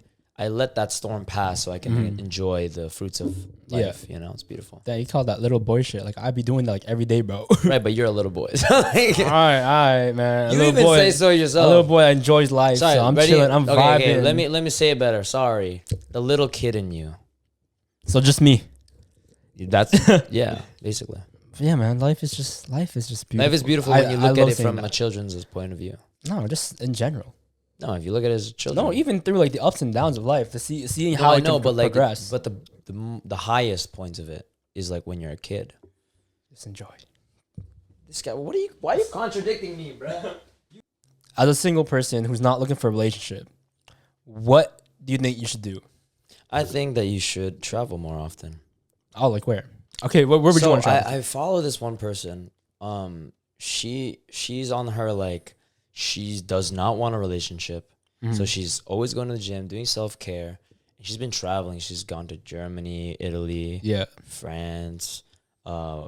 let that storm pass so I can enjoy the fruits of life. You know, it's beautiful. That you call that little boy shit. Like I be doing that like every day, bro. Right, but you're a little boy. So like, all right, man. You even say so yourself. A little boy enjoys life. Sorry, so I'm chilling. I'm vibing. Okay, let me say it better. Sorry. The little kid in you. So just me. That's yeah, basically. Yeah, man. Life is just beautiful. Life is beautiful when you look at it from a children's point of view. No, just in general. No, if you look at it as children. No, even through like the ups and downs of life, to seeing how it can progress. But the highest points of it is like when you're a kid. Just enjoy. This guy, why are you contradicting me, bro? As a single person who's not looking for a relationship, what do you think you should do? I think that you should travel more often. Oh, like where? Okay, where would you want to travel? I follow this one person. She's on her like she does not want a relationship, so she's always going to the gym, doing self-care. She's been traveling. She's gone to Germany, Italy, France,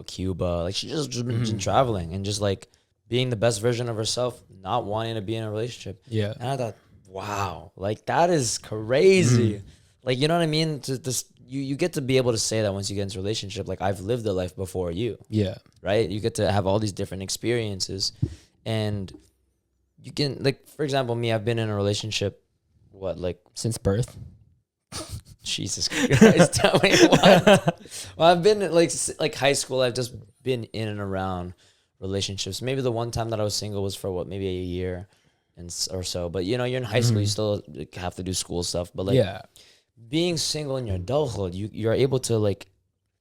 Cuba. Like she's just been traveling and just like being the best version of herself, not wanting to be in a relationship. Yeah, and I thought, wow, like that is crazy. Like, you know what I mean? You get to be able to say that once you get into a relationship, like I've lived a life before you. Yeah. Right? You get to have all these different experiences. And you can, like, for example, me, I've been in a relationship, like... Since birth? Jesus Christ. Tell me what? Well, I've been like high school. I've just been in and around relationships. Maybe the one time that I was single was for maybe a year or so. But you're in high school, you still have to do school stuff. But being single in your adulthood, you're able to like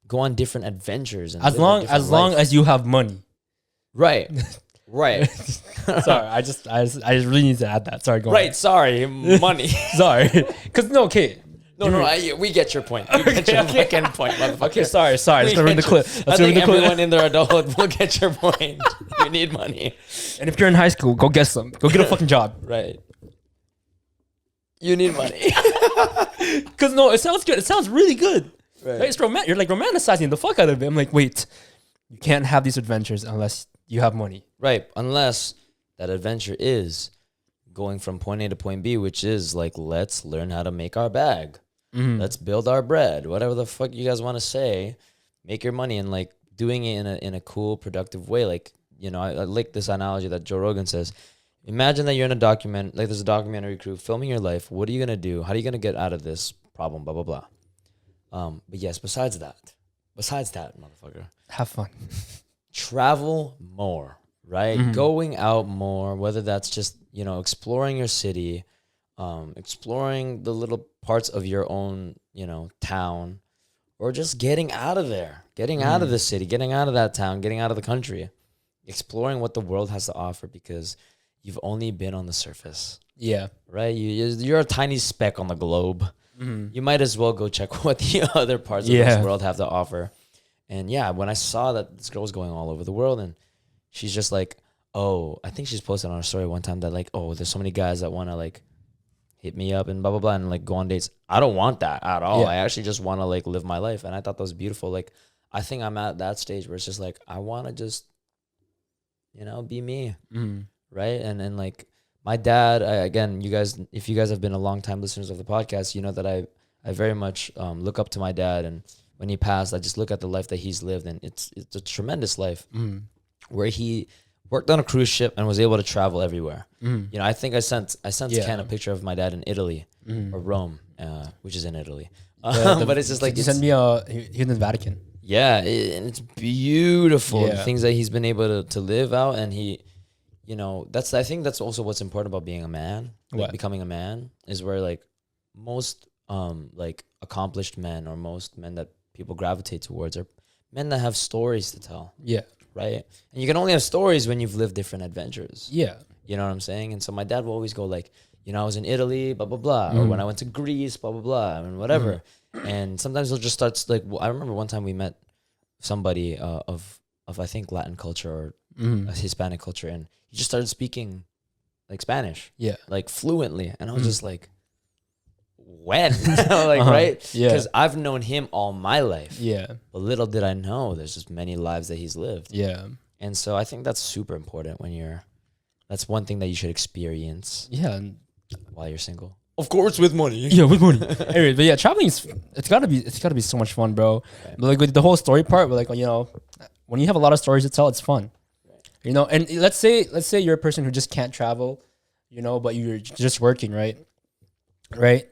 go on different adventures. And as long as you have money. Right. Right. Sorry, I just really need to add that. Sorry, go on. Right. Sorry, money. Sorry, because okay. We get your point. We get your fucking point, motherfucker. Okay, sorry. Let's ruin the clip. I think everyone in their adulthood will get your point. You need money. And if you're in high school, go get some. Go get a fucking job. Right. You need money. Because it sounds good. It sounds really good. Right. It's you're like romanticizing the fuck out of it. I'm like, wait, you can't have these adventures unless you have money. Right. Unless that adventure is going from point A to point B, which is like, let's learn how to make our bag. Let's build our bread. Whatever the fuck you guys want to say, make your money and like doing it in a cool, productive way. Like, I like this analogy that Joe Rogan says. Imagine that you're in there's a documentary crew filming your life. What are you going to do? How are you going to get out of this problem? Blah, blah, blah. But yes, besides that, motherfucker, have fun. Travel more, right? Going out more, whether that's just, exploring your city, exploring the little parts of your own, town, or just getting out of there, getting out of the city, getting out of that town, getting out of the country, exploring what the world has to offer because you've only been on the surface. Yeah. Right? You're a tiny speck on the globe. You might as well go check what the other parts of this world have to offer. And yeah, when I saw that this girl was going all over the world and she's just like, oh, I think she's posted on her story one time that like, oh, there's so many guys that want to like hit me up and blah, blah, blah, and like go on dates. I don't want that at all. I actually just want to like live my life. And I thought that was beautiful. Like, I think I'm at that stage where it's just like, I want to just, be me. Right. And like my dad, again, you guys, if you guys have been a long time listeners of the podcast, you know that I very much look up to my dad. And when he passed, I just look at the life that he's lived. And it's a tremendous life where he worked on a cruise ship and was able to travel everywhere. I think I sent Ken a picture of my dad in Italy or Rome, which is in Italy. But it's just like, he sent me he in the Vatican. Yeah. And it's beautiful. The things that he's been able to live out. And he, I think that's also what's important about being a man, like becoming a man, is where like most like accomplished men or most men that people gravitate towards are men that have stories to tell. Yeah. Right. And you can only have stories when you've lived different adventures. Yeah. You know what I'm saying? And so my dad will always go like, I was in Italy, blah, blah, blah. Or when I went to Greece, blah, blah, blah. And whatever. And sometimes he'll just start like, I remember one time we met somebody of I think Latin culture or Hispanic culture. And he just started speaking like Spanish. Yeah. Like fluently. And I was just like, when? Like, right? Yeah. Because I've known him all my life. Yeah. But little did I know there's just many lives that he's lived. Yeah. And so I think that's super important that's one thing that you should experience. Yeah. While you're single. Of course, with money. Yeah, with money. Anyway, but yeah, traveling it's gotta be so much fun, bro. Right. But like with the whole story part, like, when you have a lot of stories to tell, it's fun. And let's say you're a person who just can't travel, but you're just working, right? Right.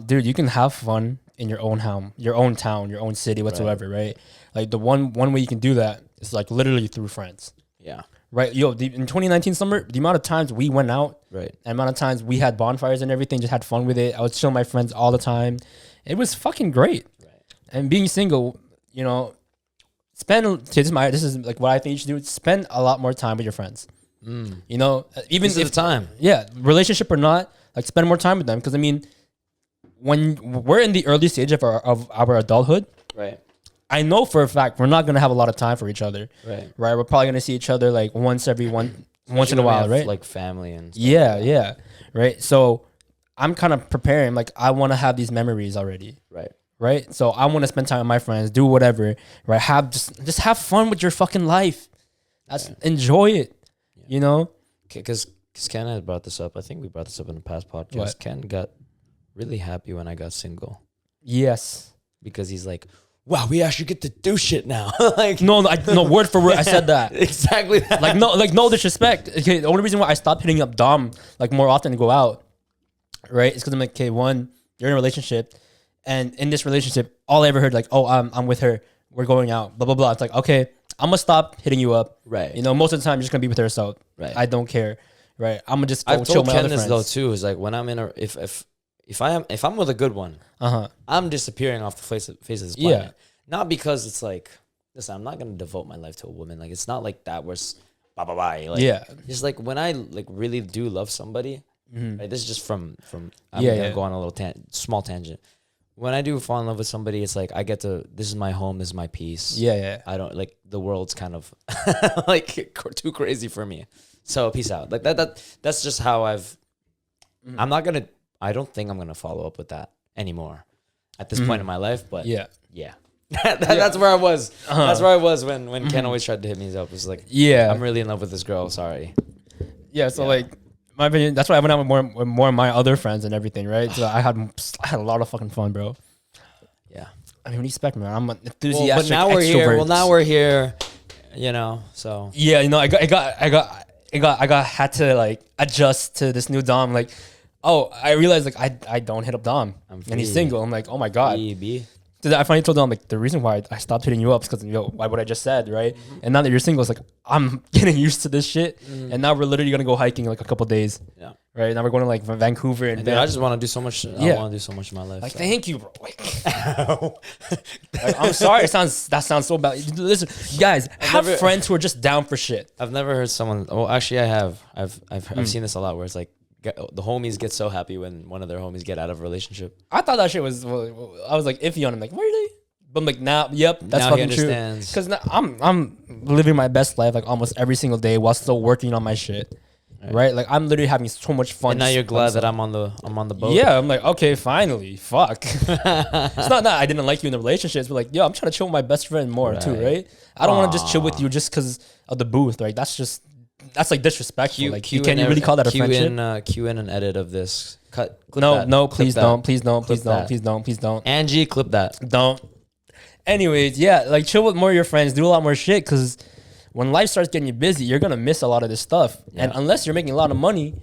Dude, you can have fun in your own home, your own town, your own city, whatsoever, right? Like the one way you can do that is like literally through friends. Yeah. Right. In 2019 summer, the amount of times we went out, right, and the amount of times we had bonfires and everything, just had fun with it. I was showing my friends all the time. It was fucking great. Right. And being single, this is like what I think you should do. Spend a lot more time with your friends. Even if time, relationship or not, like spend more time with them. Because when we're in the early stage of our adulthood, right, I know for a fact we're not gonna have a lot of time for each other. Right. Right. We're probably gonna see each other like once in a while, right? Like family and stuff. Yeah. Right. So I'm kind of preparing. Like I want to have these memories already. Right. Right. So I want to spend time with my friends, do whatever. Right. Just have fun with your fucking life. Enjoy it. Yeah. Because Ken had brought this up. I think we brought this up in the past podcast. What? Ken got really happy when I got single. Yes. Because he's like, wow, we actually get to do shit now. Like no, word for word, I said that. Exactly that. Like no disrespect. Okay, the only reason why I stopped hitting up Dom like more often to go out, right, is because I'm like, okay, one, you're in a relationship, And in this relationship, all I ever heard like, oh, I'm with her, we're going out, blah blah blah. It's like, okay, I'm gonna stop hitting you up. Right. You know, most of the time you're just gonna be with her, so I don't care. Right. I'm gonna just go I've chill told with my other Kenneth friends. though too, is like when I'm in a if I'm with a good one, I'm disappearing off the face of this planet. Yeah. Not because it's like, listen, I'm not gonna devote my life to a woman. Like it's not like that. Where bye bye bye. Like, Yeah. It's like when I like really do love somebody. Right, this is just from I'm Yeah, gonna yeah. go on a little small tangent. When I do fall in love with somebody, it's like I get to. This is my home. This is my peace. Yeah, yeah. I don't like the world's kind of like too crazy for me. So peace out. Like that's just how I've. I'm not gonna. I don't think I'm gonna follow up with that anymore at this point in my life. But yeah. That's where I was. That's where I was when Ken always tried to hit me up. It was like, Yeah. I'm really in love with this girl. Sorry. Yeah, so like my opinion, that's why I went out with more of my other friends and everything, right? So I had a lot of fucking fun, bro. Yeah. I mean, what do you expect, man? I'm an Well, enthusiastic but now we're extrovert. here. Well, now we're here. You know, so Yeah, you know, I had to like adjust to this new Dom. Like, oh, I realized like I don't hit up Dom, and he's free. single. I'm like, oh my god. B. So I finally told Dom like the reason why I stopped hitting you up is because why what I just said, right? And now that you're single, it's like I'm getting used to this shit, and now we're literally gonna go hiking in like a couple days. Yeah. Right now we're going to like Vancouver and Dude, I just want to do so much. I want to do so much in my life. like so. thank you, bro. Like, I'm sorry. That sounds so bad. Listen, guys, have friends who are just down for shit. I've never heard someone. Oh, actually, I have. I've seen this a lot where it's like the homies get so happy when one of their homies get out of a relationship. I thought that shit was. I was like iffy on him. Like, where are they? But I'm like, now, yep, that's Now he fucking true. understands. Because I'm living my best life like almost every single day while still working on my shit. Right? Like I'm literally having so much fun. And now you're glad that I'm on the boat. Yeah, I'm like, okay, finally. Fuck. It's not that I didn't like you in the relationships, but like, yo, I'm trying to chill with my best friend more too, right? I don't want to just chill with you just because of the booth. Like that's like disrespectful. Like, can you really call that a friendship? Cue in an edit of this. Clip No, that. no, Clip please that. don't, please don't, Clip please don't, that. please don't, please don't. Angie, clip that. Don't. Anyways, yeah, like chill with more of your friends, do a lot more shit, because when life starts getting you busy, you're gonna miss a lot of this stuff. Yeah. And unless you're making a lot of money,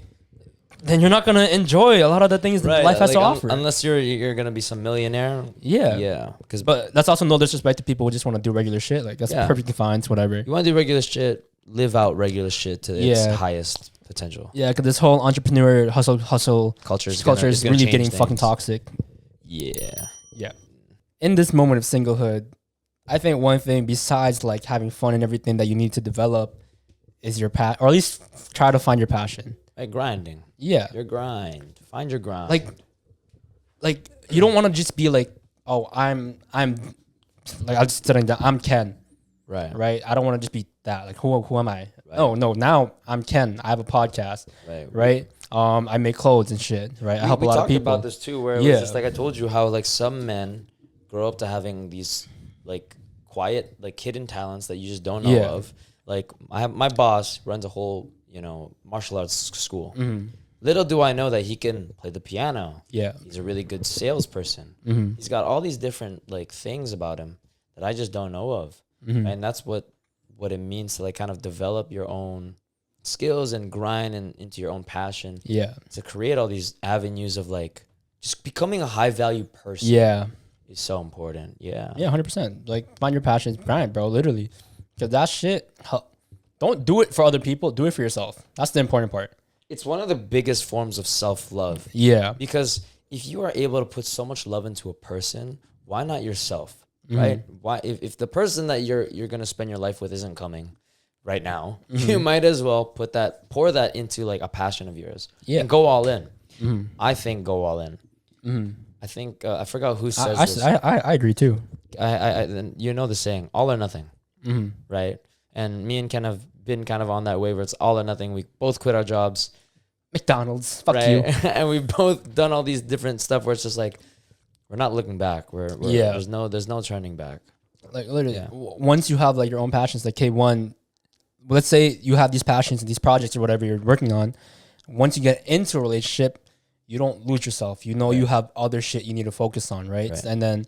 then you're not gonna enjoy a lot of the things that life has to offer. Unless you're gonna be some millionaire. Yeah. Yeah. But that's also no disrespect to people who just want to do regular shit. Like that's perfectly fine. It's whatever. You want to do regular shit, live out regular shit to its highest potential. Yeah, because this whole entrepreneur hustle Culture is gonna really change getting things. fucking toxic. Yeah. Yeah. In this moment of singlehood, I think one thing besides like having fun and everything that you need to develop is your or at least try to find your passion. Like grinding. Yeah. Your grind. Find your grind. Like you don't want to just be like, oh, I'm like I'm just sitting down. I'm Ken. Right. I don't want to just be that. Like who am I? Right. Oh no, now I'm Ken. I have a podcast. Right. I make clothes and shit. Right. I help a lot of people. We talked about this too, where it was just like I told you how like some men grow up to having these like quiet, like hidden talents that you just don't know of. Like my boss runs a whole, martial arts school. Little do I know that he can play the piano. Yeah. He's a really good salesperson. He's got all these different like things about him that I just don't know of. And that's what it means to like kind of develop your own skills and grind and into your own passion. Yeah. To create all these avenues of like just becoming a high value person. Yeah. Is so important. Yeah. Yeah, 100%. Like find your passion, grind, bro. Literally, because that shit. Don't do it for other people. Do it for yourself. That's the important part. It's one of the biggest forms of self-love. Yeah. Because if you are able to put so much love into a person, why not yourself? Right? Why if the person that you're gonna spend your life with isn't coming right now, you might as well pour that into like a passion of yours. Yeah. And go all in. I think go all in. I think I forgot who says this. I agree too. I you know the saying, all or nothing. Right? And me and Ken have been kind of on that way where it's all or nothing. We both quit our jobs. McDonald's. Fuck you. And we've both done all these different stuff where it's just like we're not looking back. There's no turning back. Like literally, once you have like your own passions, like K1, let's say you have these passions and these projects or whatever you're working on. Once you get into a relationship, you don't lose yourself. You have other shit you need to focus on, right? And then,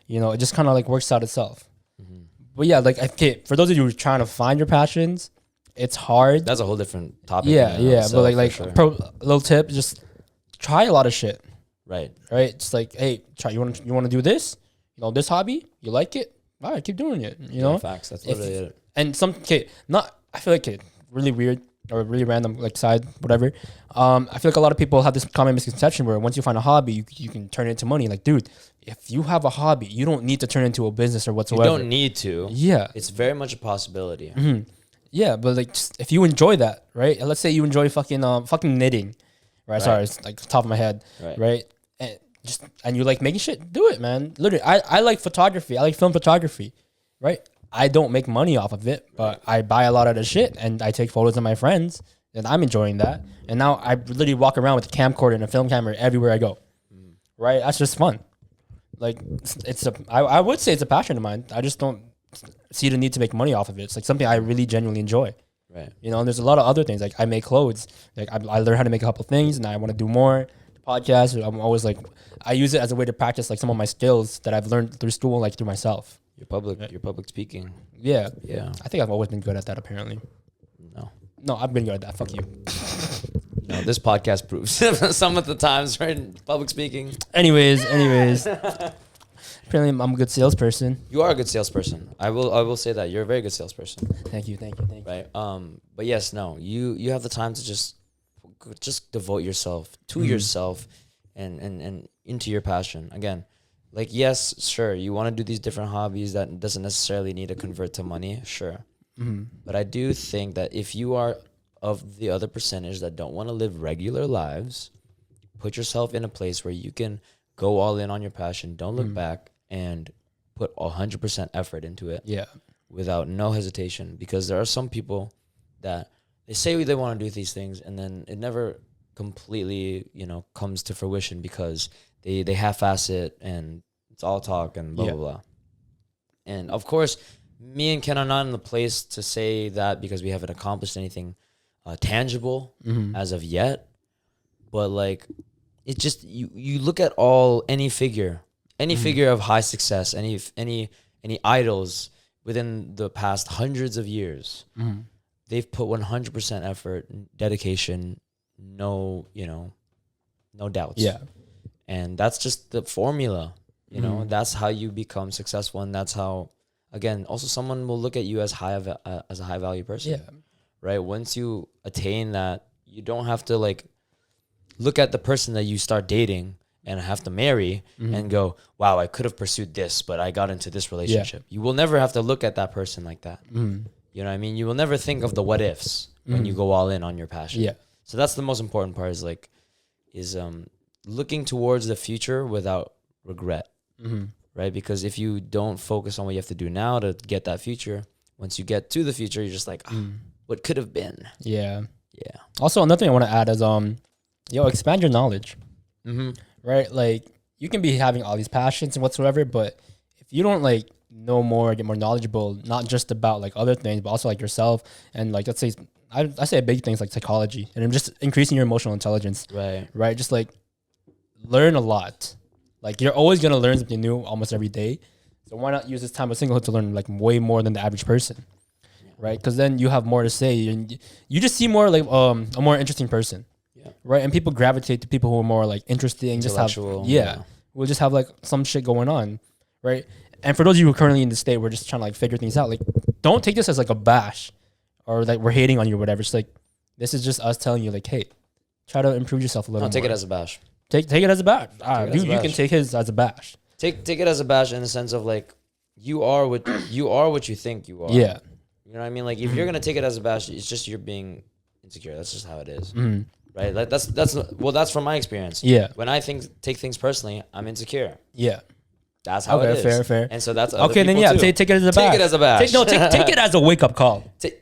it just kind of like works out itself. But yeah, like okay, for those of you who are trying to find your passions, it's hard. That's a whole different topic. Yeah. But like little tip, just try a lot of shit. Right. right? It's like, hey, try. You want to do this? You know, this hobby. You like it? All right, keep doing it. You know, Facts. That's If- literally it. and some not. I feel like really weird or really random like side whatever. I feel like a lot of people have this common misconception where once you find a hobby, you can turn it into money. Like, dude, if you have a hobby, you don't need to turn it into a business or You whatsoever. don't need to. Yeah. It's very much a possibility. Yeah, but like, just, if you enjoy that, right? And let's say you enjoy fucking knitting, right? Sorry, it's like top of my head, right? And you like making shit, do it, man. Literally, I like photography. I like film photography, right? I don't make money off of it, but I buy a lot of the shit and I take photos of my friends, and I'm enjoying that. And now I literally walk around with a camcorder and a film camera everywhere I go, right? That's just fun. Like, I would say it's a passion of mine. I just don't see the need to make money off of it. It's like something I really genuinely enjoy. Right. You know, and there's a lot of other things. Like, I make clothes. Like, I learned how to make a couple things, and I want to do more. The podcast, I'm always like, I use it as a way to practice like some of my skills that I've learned through school, like through myself. Your public speaking. Yeah. Yeah. I think I've always been good at that. Apparently. No, I've been good at that. Fuck you. No, this podcast proves some of the times, right? Public speaking. Anyways. Apparently, I'm a good salesperson. You are a good salesperson. I will say that you're a very good salesperson. Thank you. Right. But yes, no. You have the time to just devote yourself to yourself and into your passion. Again, like, yes, sure, you want to do these different hobbies that doesn't necessarily need to convert to money, sure. But I do think that if you are of the other percentage that don't want to live regular lives, put yourself in a place where you can go all in on your passion, don't look back, and put 100% effort into it. Yeah. Without no hesitation. Because there are some people that they say they want to do these things and then it never completely, comes to fruition because they half-ass it and it's all talk and blah, blah, blah. And of course, me and Ken are not in the place to say that because we haven't accomplished anything tangible as of yet. But like, it just, you look at any figure of high success, any idols within the past hundreds of years, they've put 100% effort, dedication, no doubts. Yeah. And that's just the formula, that's how you become successful. And that's how, again, also someone will look at you as as a high value person. Yeah. Right. Once you attain that, you don't have to like look at the person that you start dating and have to marry and go, wow, I could have pursued this, but I got into this relationship. You will never have to look at that person like that. You know what I mean? You will never think of the what ifs when you go all in on your passion. Yeah. So that's the most important part is looking towards the future without regret. Right? Because if you don't focus on what you have to do now to get that future, once you get to the future, you're just like, what could have been? Yeah. Yeah. Also, another thing I want to add is, expand your knowledge. Right? Like, you can be having all these passions and whatsoever, but if you don't like know more, get more knowledgeable, not just about like other things, but also like yourself and like, let's say, I say big things like psychology and just increasing your emotional intelligence. Right? Just like learn a lot. Like, you're always going to learn something new almost every day. So why not use this time of singlehood to learn like way more than the average person? Right? Because then you have more to say and you just see more like a more interesting person. Right, and people gravitate to people who are more like interesting, just have we'll just have like some shit going on, right? And for those of you who are currently in the state, we're just trying to like figure things out. Like, don't take this as like a bash, or like we're hating on you or whatever. It's like this is just us telling you like, hey, try to improve yourself a little. Don't take it as a bash. Take it as a bash. You can take his as a bash. Take it as a bash in the sense of like you are what you think you are. Yeah, you know what I mean. Like if you're gonna take it as a bash, it's just you're being insecure. That's just how it is. Right, like that's from my experience. Yeah, when I take things personally, I'm insecure. Yeah, that's how it is. Fair. And so that's okay. Then too. Take it as a bash. Take it as a bash. Take it as a wake up call. Take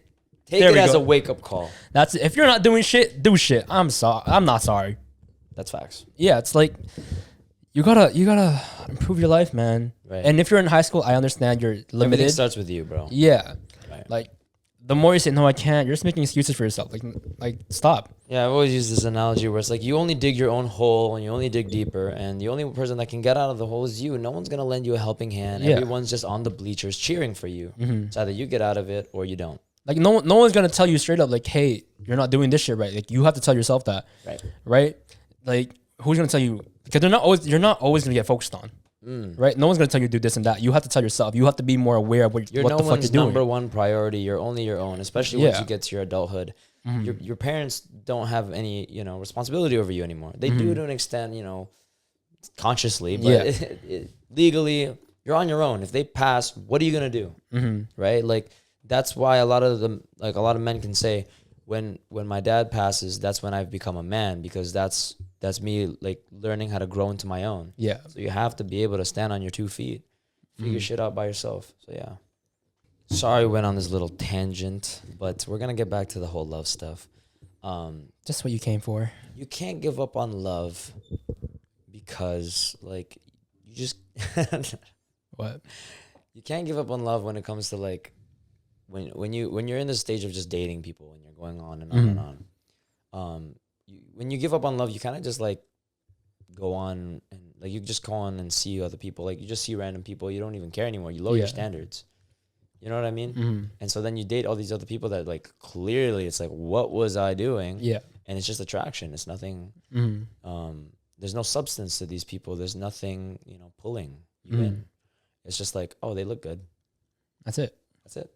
it as a wake up call. That's if you're not doing shit, do shit. I'm sorry. I'm not sorry. That's facts. Yeah, it's like you gotta improve your life, man. Right. And if you're in high school, I understand you're limited. Everything starts with you, bro. Yeah, like. The more you say, no, I can't, you're just making excuses for yourself. Like stop. Yeah, I've always used this analogy where it's like you only dig your own hole and you only dig deeper. And the only person that can get out of the hole is you. No one's going to lend you a helping hand. Yeah. Everyone's just on the bleachers cheering for you. It's either you get out of it or you don't. Like no one's going to tell you straight up like, hey, you're not doing this shit right. Like you have to tell yourself that. Right? Like who's going to tell you, because you're not always gonna get focused on, right? No one's gonna tell you to do this and that. You have to tell yourself. You have to be more aware of what You're the no fuck one's you're doing. number one priority. You're only your own, especially once Yeah. you get to your adulthood. Your parents don't have any, responsibility over you anymore. They do to an extent, consciously, but legally, you're on your own. If they pass, what are you gonna do? Right? Like that's why a lot of men can say, when my dad passes, that's when I've become a man, because that's me like learning how to grow into my own. Yeah. So you have to be able to stand on your 2 feet, figure shit out by yourself. So yeah. Sorry, we went on this little tangent, but we're gonna get back to the whole love stuff. Just what you came for. You can't give up on love because like you just What? you can't give up on love when it comes to like when you're in the stage of just dating people and you're going on and on and on. When you give up on love, you kind of just like go on and like you just go on and see other people. Like you just see random people. You don't even care anymore. You lower your standards. You know what I mean? And so then you date all these other people that like clearly it's like, what was I doing? Yeah. And it's just attraction. It's nothing. There's no substance to these people. There's nothing, pulling you in. It's just like, oh, they look good. That's it. That's it.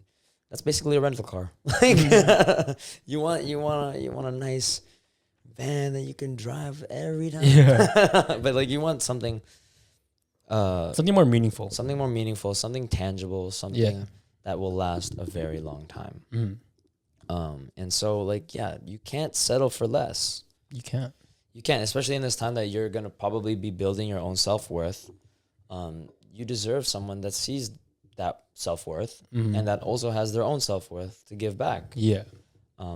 That's basically a rental car. Like you want a nice van that you can drive every time. Yeah. But like you want something Something more meaningful. something tangible, something that will last a very long time. And so like, you can't settle for less. You can't. You can't, especially in this time that you're going to probably be building your own self-worth. You deserve someone that sees that self-worth and that also has their own self-worth to give back. Yeah.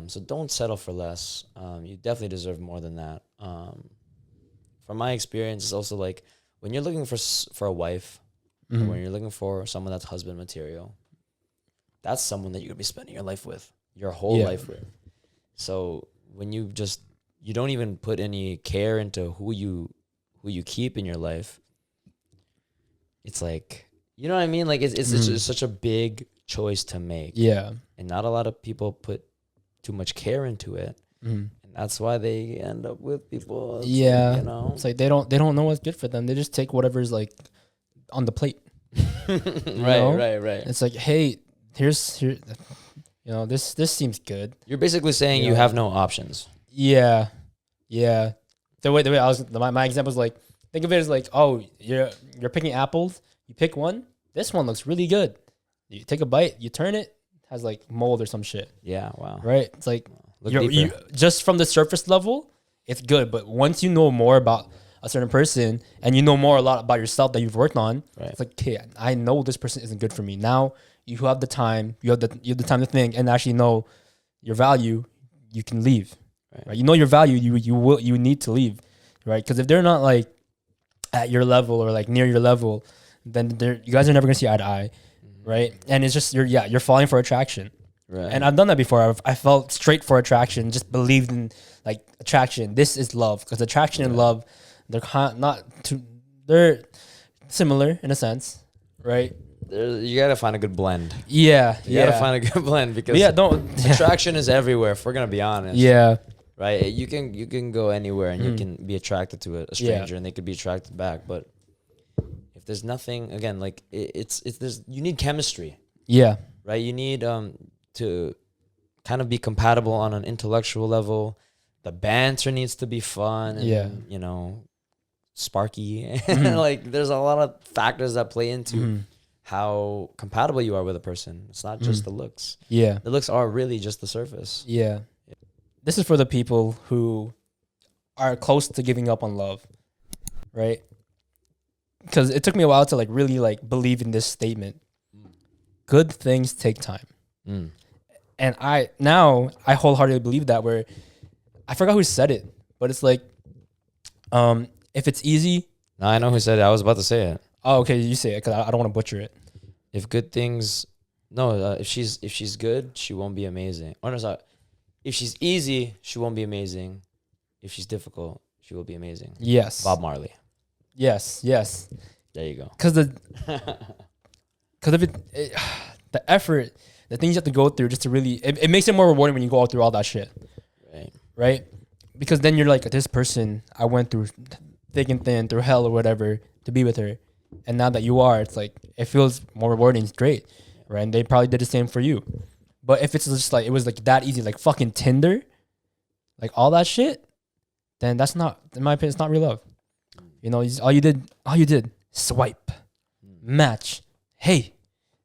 So don't settle for less. You definitely deserve more than that. From my experience, it's also like when you're looking for a wife, or when you're looking for someone that's husband material, that's someone that you're going to be spending your life with, your whole life with. So when you don't even put any care into who you keep in your life, it's like, you know what I mean? Like it's just such a big choice to make. Yeah. And not a lot of people put too much care into it. And that's why they end up with people. It's like, It's like they don't know what's good for them. They just take whatever's like on the plate. Right. It's like, hey, here, this seems good. You're basically saying you have no options. Yeah. The way my example is like, think of it as like, oh, you're picking apples. You pick one. This one looks really good. You take a bite. You turn it. Has like mold or some shit. Yeah. Wow. Right. It's like Look you just from the surface level, it's good. But once you know more about a certain person and you know a lot about yourself that you've worked on, it's like, okay, I know this person isn't good for me. Now you have the time. You have the time to think and actually know your value. You can leave. Right? You know your value. You need to leave. Right. Because if they're not like at your level or like near your level, then you guys are never gonna see eye to eye. Right. And it's just you're falling for attraction. Right. And I've done that before. I felt straight for attraction, just believed in like attraction. This is love, because attraction and love, they're similar in a sense, right? You gotta find a good blend. Yeah, You gotta find a good blend, because attraction is everywhere. If we're gonna be honest, right. You can go anywhere and you can be attracted to a stranger, and they could be attracted back. But if there's nothing, again, like you need chemistry. Yeah. Right. You need to kind of be compatible on an intellectual level. The banter needs to be fun and, sparky. Like there's a lot of factors that play into how compatible you are with a person. It's not just the looks. Yeah. The looks are really just the surface. Yeah. This is for the people who are close to giving up on love, right? Because it took me a while to like really like believe in this statement. Good things take time. And I wholeheartedly believe that, where I forgot who said it, but it's like, if it's easy. No, I know who said it. I was about to say it. Oh, okay. You say it, because I don't want to butcher it. If good things, if she's good, she won't be amazing. Oh no, sorry. If she's easy, she won't be amazing. If she's difficult, she will be amazing. Yes. Bob Marley. Yes. There you go. Because of it, the effort, the things you have to go through just to really, it makes it more rewarding when you go through all that shit. Right? Because then you're like, this person, I went through thick and thin, through hell or whatever, to be with her. And now that you are, it's like it feels more rewarding. It's great, right? And they probably did the same for you. But if it's just like it was like that easy, like fucking Tinder, like all that shit, then that's not, in my opinion, it's not real love. You know, all you did, swipe, match, hey,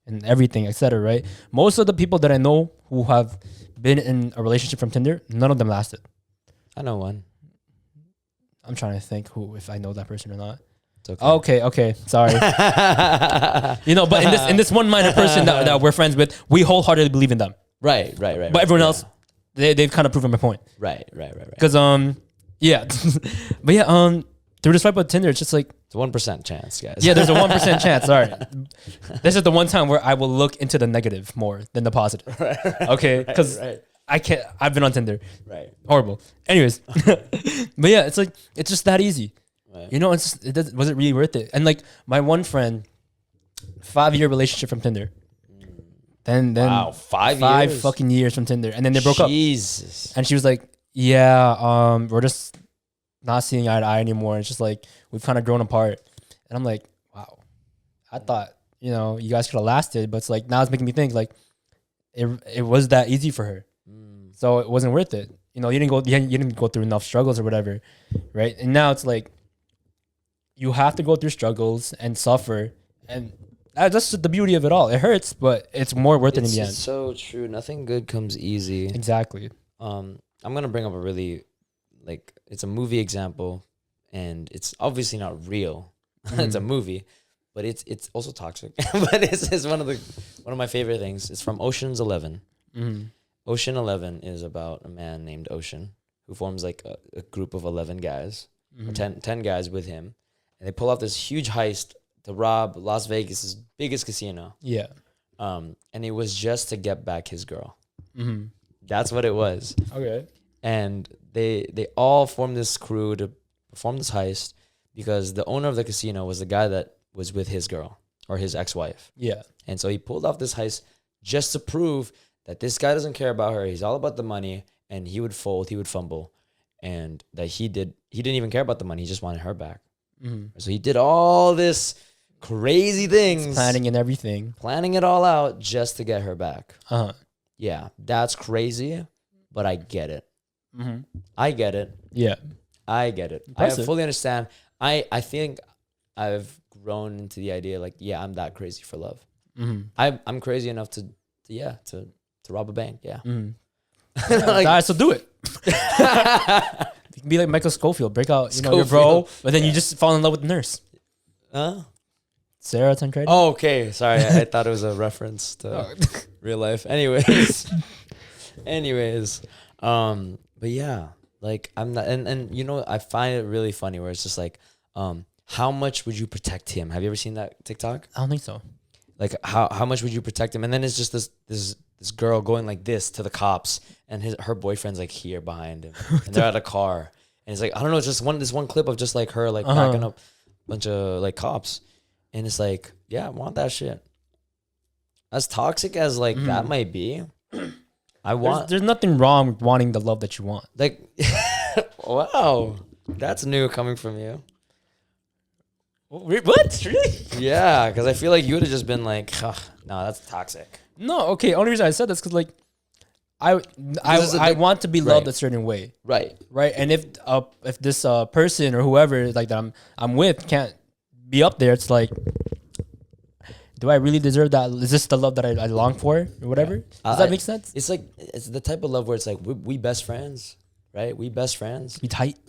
and everything, etc. Right? Most of the people that I know who have been in a relationship from Tinder, none of them lasted. I know one. I'm trying to think if I know that person or not. It's okay. Okay. Sorry. You know, but in this one minor person that we're friends with, we wholeheartedly believe in them. Right. But everyone else, they've kind of proven my point. Right. Because yeah, but yeah, through the swipe of Tinder, it's just like it's a 1% chance, guys. Yeah, there's a 1% chance. Sorry, this is the one time where I will look into the negative more than the positive. Okay, because I can't. I've been on Tinder. Right. Horrible. Anyways, but yeah, it's like it's just that easy. Right. You know, it's just, was it really worth it? And like my one friend, 5-year relationship from Tinder. Then wow, 5 years? fucking years from Tinder, and then they broke up. Jesus. And she was like, "Yeah, we're just not seeing eye to eye anymore. It's just like we've kind of grown apart." And I'm like, "Wow, I thought you know you guys could have lasted, but it's like now it's making me think like it was that easy for her, so it wasn't worth it. You know, you didn't go through enough struggles or whatever, right? And now it's like you have to go through struggles and suffer, and that's the beauty of it all. It hurts, but it's more worth it in the end. It's so true. Nothing good comes easy. Exactly. I'm gonna bring up a really it's a movie example, and it's obviously not real. It's a movie, but it's also toxic. But it's one of my favorite things. It's from Ocean's 11. Ocean 11 is about a man named Ocean who forms like a group of 11 guys, or 10 guys with him, and they pull off this huge heist to rob Las Vegas' biggest casino. Yeah. And it was just to get back his girl. That's what it was. Okay. And they all formed this crew to perform this heist because the owner of the casino was the guy that was with his girl or his ex-wife. Yeah. And so he pulled off this heist just to prove that this guy doesn't care about her. He's all about the money, and he would fold, he would fumble, and that he didn't even care about the money. He just wanted her back. So he did all this crazy things, Planning and everything, planning it all out just to get her back. Yeah, that's crazy, but I get it. I get it. Yeah. I get it. Impressive. I fully understand. I think I've grown into the idea like, yeah, I'm that crazy for love. I'm crazy enough to rob a bank. Yeah. So do it. You can be like Michael Scofield, break out, your bro, but then you just fall in love with the nurse. Sarah Tancredi. Oh, okay. Sorry. I thought it was a reference to real life. Anyways. But yeah, like I'm not, and I find it really funny where it's just like, how much would you protect him? Have you ever seen that TikTok? I don't think so. Like how much would you protect him? And then it's just this girl going like this to the cops, and her boyfriend's like here behind him, and they're at a car, and it's like, I don't know, it's just this one clip of just like her like backing up a bunch of like cops, and it's like, yeah, I want that shit. As toxic as like that might be, there's nothing wrong with wanting the love that you want. Like, wow, that's new coming from you. What? Really? Yeah, because I feel like you would have just been like, no, that's toxic. No, okay. Only reason I said that's because like I want to be loved a certain way. Right. And if this person or whoever like that I'm with can't be up there, it's like, do I really deserve that? Is this the love that I long for or whatever? Does that make sense? It's like, it's the type of love where it's like, we best friends, right? We best friends. We tight.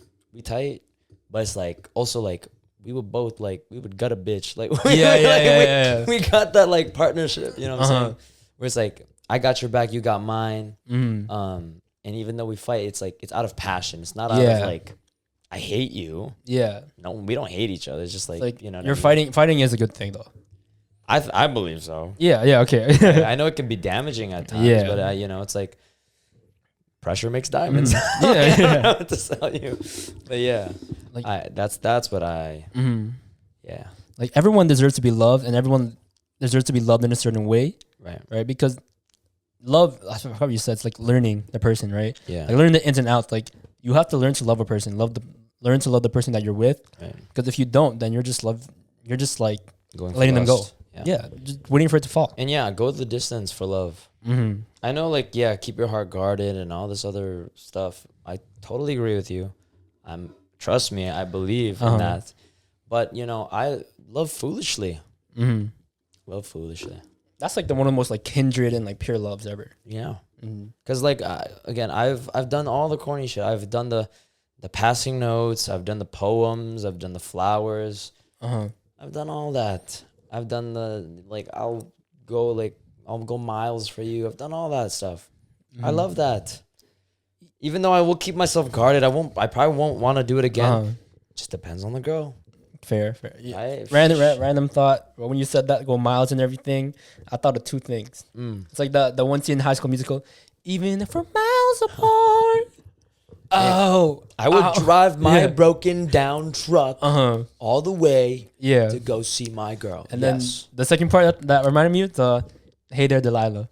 But it's like, also like, we would both like, we would gut a bitch. Like, we got that like partnership, you know what I'm saying? Where it's like, I got your back, you got mine. And even though we fight, it's like, it's out of passion. It's not out of like, I hate you. Yeah. No, we don't hate each other. It's just like you know. You're fighting. Fighting is a good thing though. I believe so. Yeah. Okay. I know it can be damaging at times, but it's like pressure makes diamonds. I don't know what to tell you, but yeah, like that's what I. Yeah. Like everyone deserves to be loved, and everyone deserves to be loved in a certain way. Right. Because love, how you said, it's like learning the person, right? Yeah. Like learning the ins and outs. Like you have to learn to love a person, love learn to love the person that you're with. Right. Because if you don't, then you're just like Going letting them go. lust. Yeah, just waiting for it to fall. And yeah, go the distance for love. Mm-hmm. I know, like, yeah, keep your heart guarded and all this other stuff. I totally agree with you. Trust me, I believe in that. But, you know, I love foolishly. Mm-hmm. Love foolishly. That's like one of the most like kindred and like pure loves ever. Yeah. Mm-hmm. Because, like, again, I've done all the corny shit. I've done the passing notes. I've done the poems. I've done the flowers. I've done all that. I've done the, like, I'll go miles for you. I've done all that stuff. I love that. Even though I will keep myself guarded, I probably won't want to do it again. Just depends on the girl. Fair. Yeah. Right? Random thought. Well, when you said that, go miles and everything, I thought of two things. It's like the one scene in High School Musical. Even if we're miles apart. I would drive my broken down truck all the way to go see my girl. And then the second part that reminded me of the Hey There Delilah.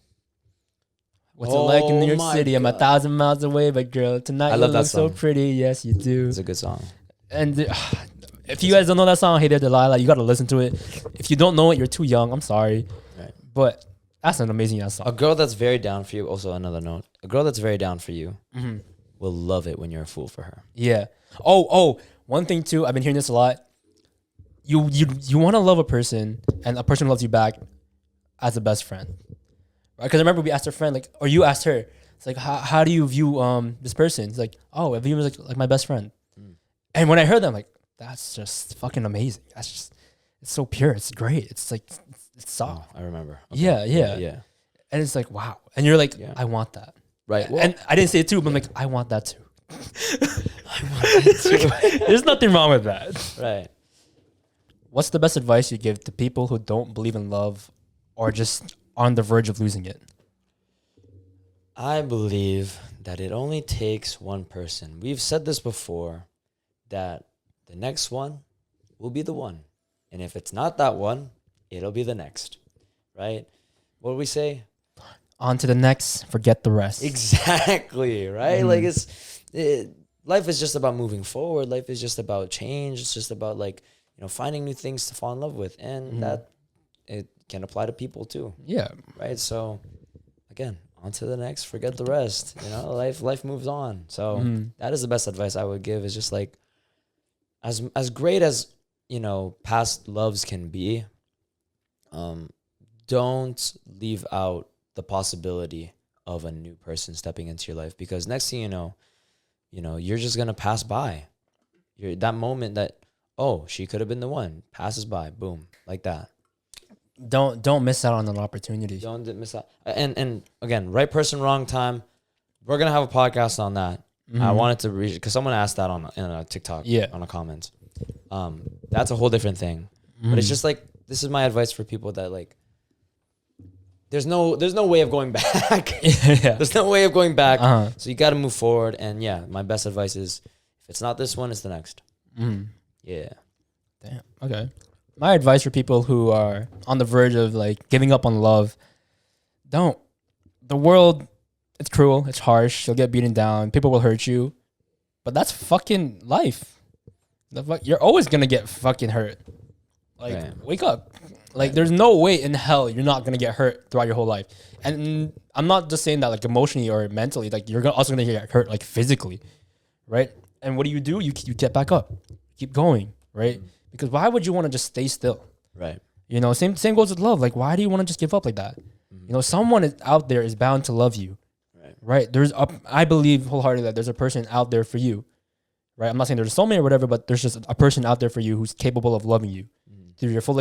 What's it like in New York City? I'm 1,000 miles away, but girl, tonight you look so pretty. Yes, you do. It's a good song. And if you guys don't know that song, Hey There Delilah, you got to listen to it. If you don't know it, you're too young. I'm sorry. Right. But that's an amazing ass song. A girl that's very down for you, also another note, a girl that's very down for you will love it when you're a fool for her. Yeah. Oh, one thing too, I've been hearing this a lot. You want to love a person and a person loves you back as a best friend. Right? Because I remember we asked our friend, like, or you asked her, it's like, how do you view this person? It's like, oh, I view him as like my best friend. And when I heard that, I'm like, that's just fucking amazing. That's just, it's so pure. It's great. It's like, it's soft. Oh, I remember. Okay. Yeah. And it's like, wow. And you're like, I want that. Right. Well, and I didn't say it too, but I'm like, I want that too. I want that too. There's nothing wrong with that. Right. What's the best advice you give to people who don't believe in love or just on the verge of losing it? I believe that it only takes one person. We've said this before, that the next one will be the one. And if it's not that one, it'll be the next. Right? What do we say? On to the next, forget the rest. Exactly, right? Like life is just about moving forward. Life is just about change. It's just about, like, you know, finding new things to fall in love with, and that it can apply to people too. Yeah, right. So again, on to the next, forget the rest. You know, life moves on. So that is the best advice I would give. Is just like, as great as, you know, past loves can be, don't leave out the possibility of a new person stepping into your life, because next thing you know, you're just gonna pass by. That moment that, oh, she could have been the one, passes by, boom, like that. Don't miss out on an opportunity. Don't miss out. And again, right person, wrong time. We're gonna have a podcast on that. I wanted to read, because someone asked that in a TikTok, on a comment. That's a whole different thing. But it's just like, this is my advice for people that, like, there's no way of going back. There's no way of going back. So you got to move forward. And yeah, my best advice is, if it's not this one, it's the next. Yeah. Damn. Okay. My advice for people who are on the verge of, like, giving up on love, don't. The world, it's cruel. It's harsh. You'll get beaten down. People will hurt you. But that's fucking life. You're always going to get fucking hurt. Like, wake up. Like, there's no way in hell you're not going to get hurt throughout your whole life. And I'm not just saying that, like, emotionally or mentally. Like, you're also going to get hurt, like, physically, right? And what do? You get back up. Keep going, right? Because why would you want to just stay still? Right. You know, same goes with love. Like, why do you want to just give up like that? You know, someone out there is bound to love you, right? I believe wholeheartedly that there's a person out there for you, right? I'm not saying there's a soulmate or whatever, but there's just a person out there for you who's capable of loving you to your full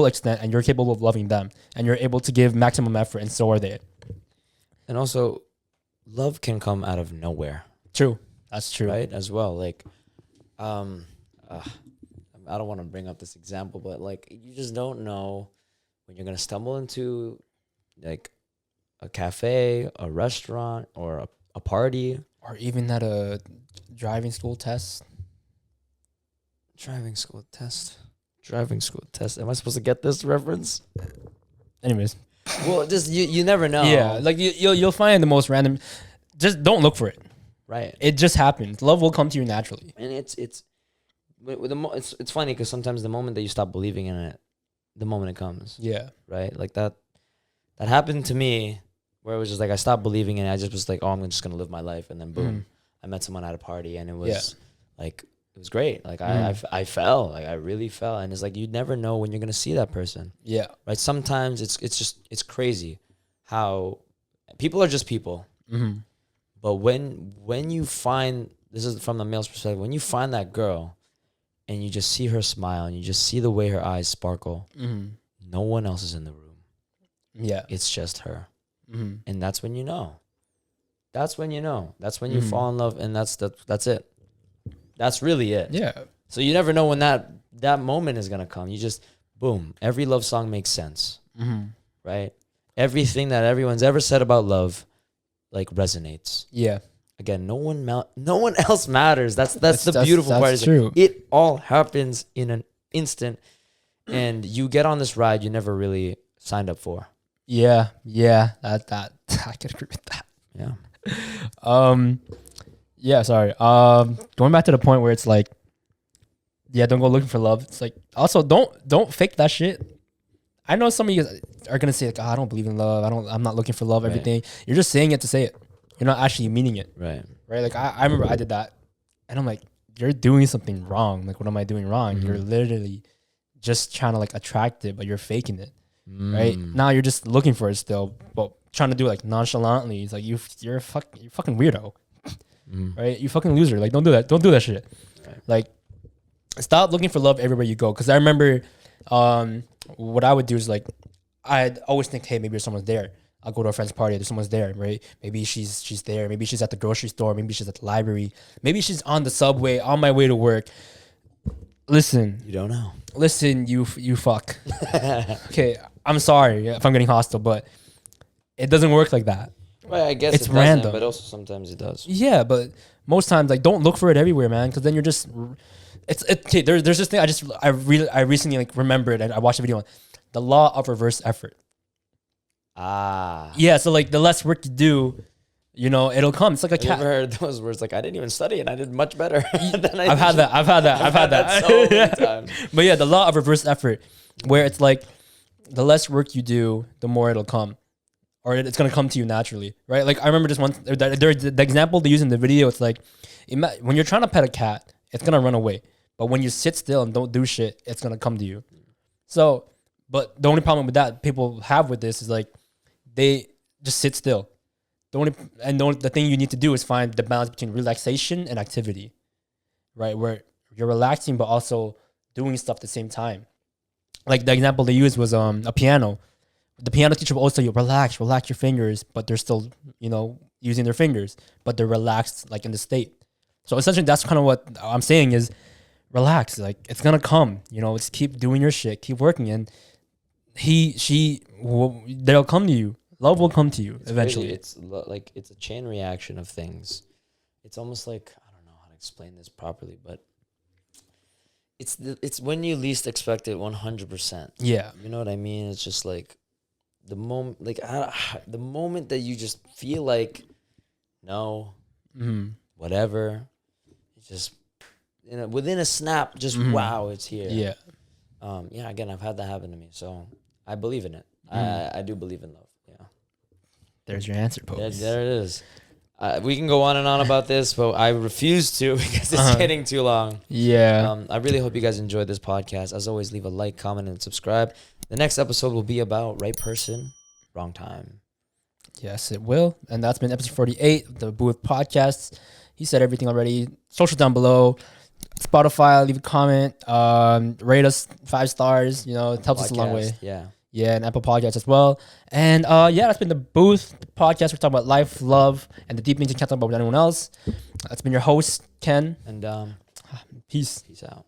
extent, and you're capable of loving them, and you're able to give maximum effort, and so are they. And also, love can come out of nowhere. True. That's true. Right? As well. Like, I don't want to bring up this example, but, like, you just don't know when you're going to stumble into, like, a cafe, a restaurant, or a party. Or even at a driving school test. Driving school test. Am I supposed to get this reference? Anyways. Well, just, you never know. Yeah, like, you'll find the most random. Just don't look for it. Right. It just happens. Love will come to you naturally. And it's funny because sometimes the moment that you stop believing in it, the moment it comes. Yeah. Right. Like that happened to me where it was just like I stopped believing in it. I just was like, oh, I'm just gonna live my life, and then boom, I met someone at a party, and it was like it was great. Like I fell, like I really fell, and it's like you never know when you're gonna see that person. Yeah. Right. Sometimes it's crazy how people are just people. But when you find, this is from the male's perspective, when you find that girl and you just see her smile and you just see the way her eyes sparkle, no one else is in the room. Yeah. It's just her. And that's when you know. That's when you know. That's when you fall in love, and that's it. That's really it. Yeah. So you never know when that moment is gonna come. You just boom. Every love song makes sense. Right? Everything that everyone's ever said about love like resonates. Yeah. Again, no one else matters. That's the beautiful part. That's true. It all happens in an instant, and you get on this ride you never really signed up for. Yeah. That I can agree with that. Yeah. Yeah. Sorry. Going back to the point where it's like, yeah, don't go looking for love. It's like also don't fake that shit. I know some of you guys are gonna say like, oh, I don't believe in love. I'm not looking for love. Right. Everything. You're just saying it to say it. You're not actually meaning it. Right. Like I remember I did that, and I'm like, you're doing something wrong. Like, what am I doing wrong? You're literally just trying to like attract it, but you're faking it. Right now, you're just looking for it still, but trying to do it like nonchalantly. It's like you're a fucking weirdo. Right? You fucking loser. Like, don't do that. Don't do that shit. Right. Like, stop looking for love everywhere you go. Because I remember, what I would do is like, I'd always think, hey, maybe someone's there. I'll go to a friend's party. There's someone's there, right? Maybe she's there. Maybe she's at the grocery store. Maybe she's at the library. Maybe she's on the subway on my way to work. Listen. You don't know. Listen, you fuck. Okay, I'm sorry if I'm getting hostile, but it doesn't work like that. Well, I guess It's it doesn't, random. but also sometimes it does. Yeah, but most times, like, don't look for it everywhere, man, because then you're just. Okay, there's this thing I recently like remembered, and I watched a video on the law of reverse effort. Ah. Yeah, so like the less work you do, it'll come. It's like a Have you cat. ever heard those words like I didn't even study and I did much better than I I've had that. I've had that. so many times. But yeah, the law of reverse effort, where it's like the less work you do, the more it'll come, or it's gonna come to you naturally, right? Like I remember just once, the example they use in the video. It's like when you're trying to pet a cat, it's gonna run away, but when you sit still and don't do shit, it's gonna come to you. So, but the only problem with that people have with this is like they just sit still. The thing you need to do is find the balance between relaxation and activity, right? Where you're relaxing but also doing stuff at the same time. Like the example they used was a piano. The piano teacher will always tell you relax your fingers, but they're still using their fingers, but they're relaxed like in the state. So essentially, that's kind of what I'm saying is relax. Like it's gonna come. Just keep doing your shit, keep working, and they'll come to you. Love will come to you eventually. Crazy. It's a chain reaction of things. It's almost like, I don't know how to explain this properly, but it's when you least expect it 100%. Yeah. You know what I mean? It's just like the moment that you just feel like no, whatever, it's just within a snap, just wow, it's here. Yeah. Yeah. Again, I've had that happen to me, so I believe in it. I do believe in love. Yeah. There's your answer, folks. There it is. We can go on and on about this, but I refuse to because it's getting too long. Yeah. I really hope you guys enjoyed this podcast. As always, leave a like, comment, and subscribe. The next episode will be about right person, wrong time. Yes, it will. And that's been episode 48 of the Booth Podcast. He said everything already. Social down below. Spotify, leave a comment. Rate us 5 stars. It helps us a long way. Yeah. Yeah, and Apple Podcasts as well. And that's been the Booth Podcast. We're talking about life, love, and the deep things you can't talk about with anyone else. That's been your host, Ken. And Peace. peace out.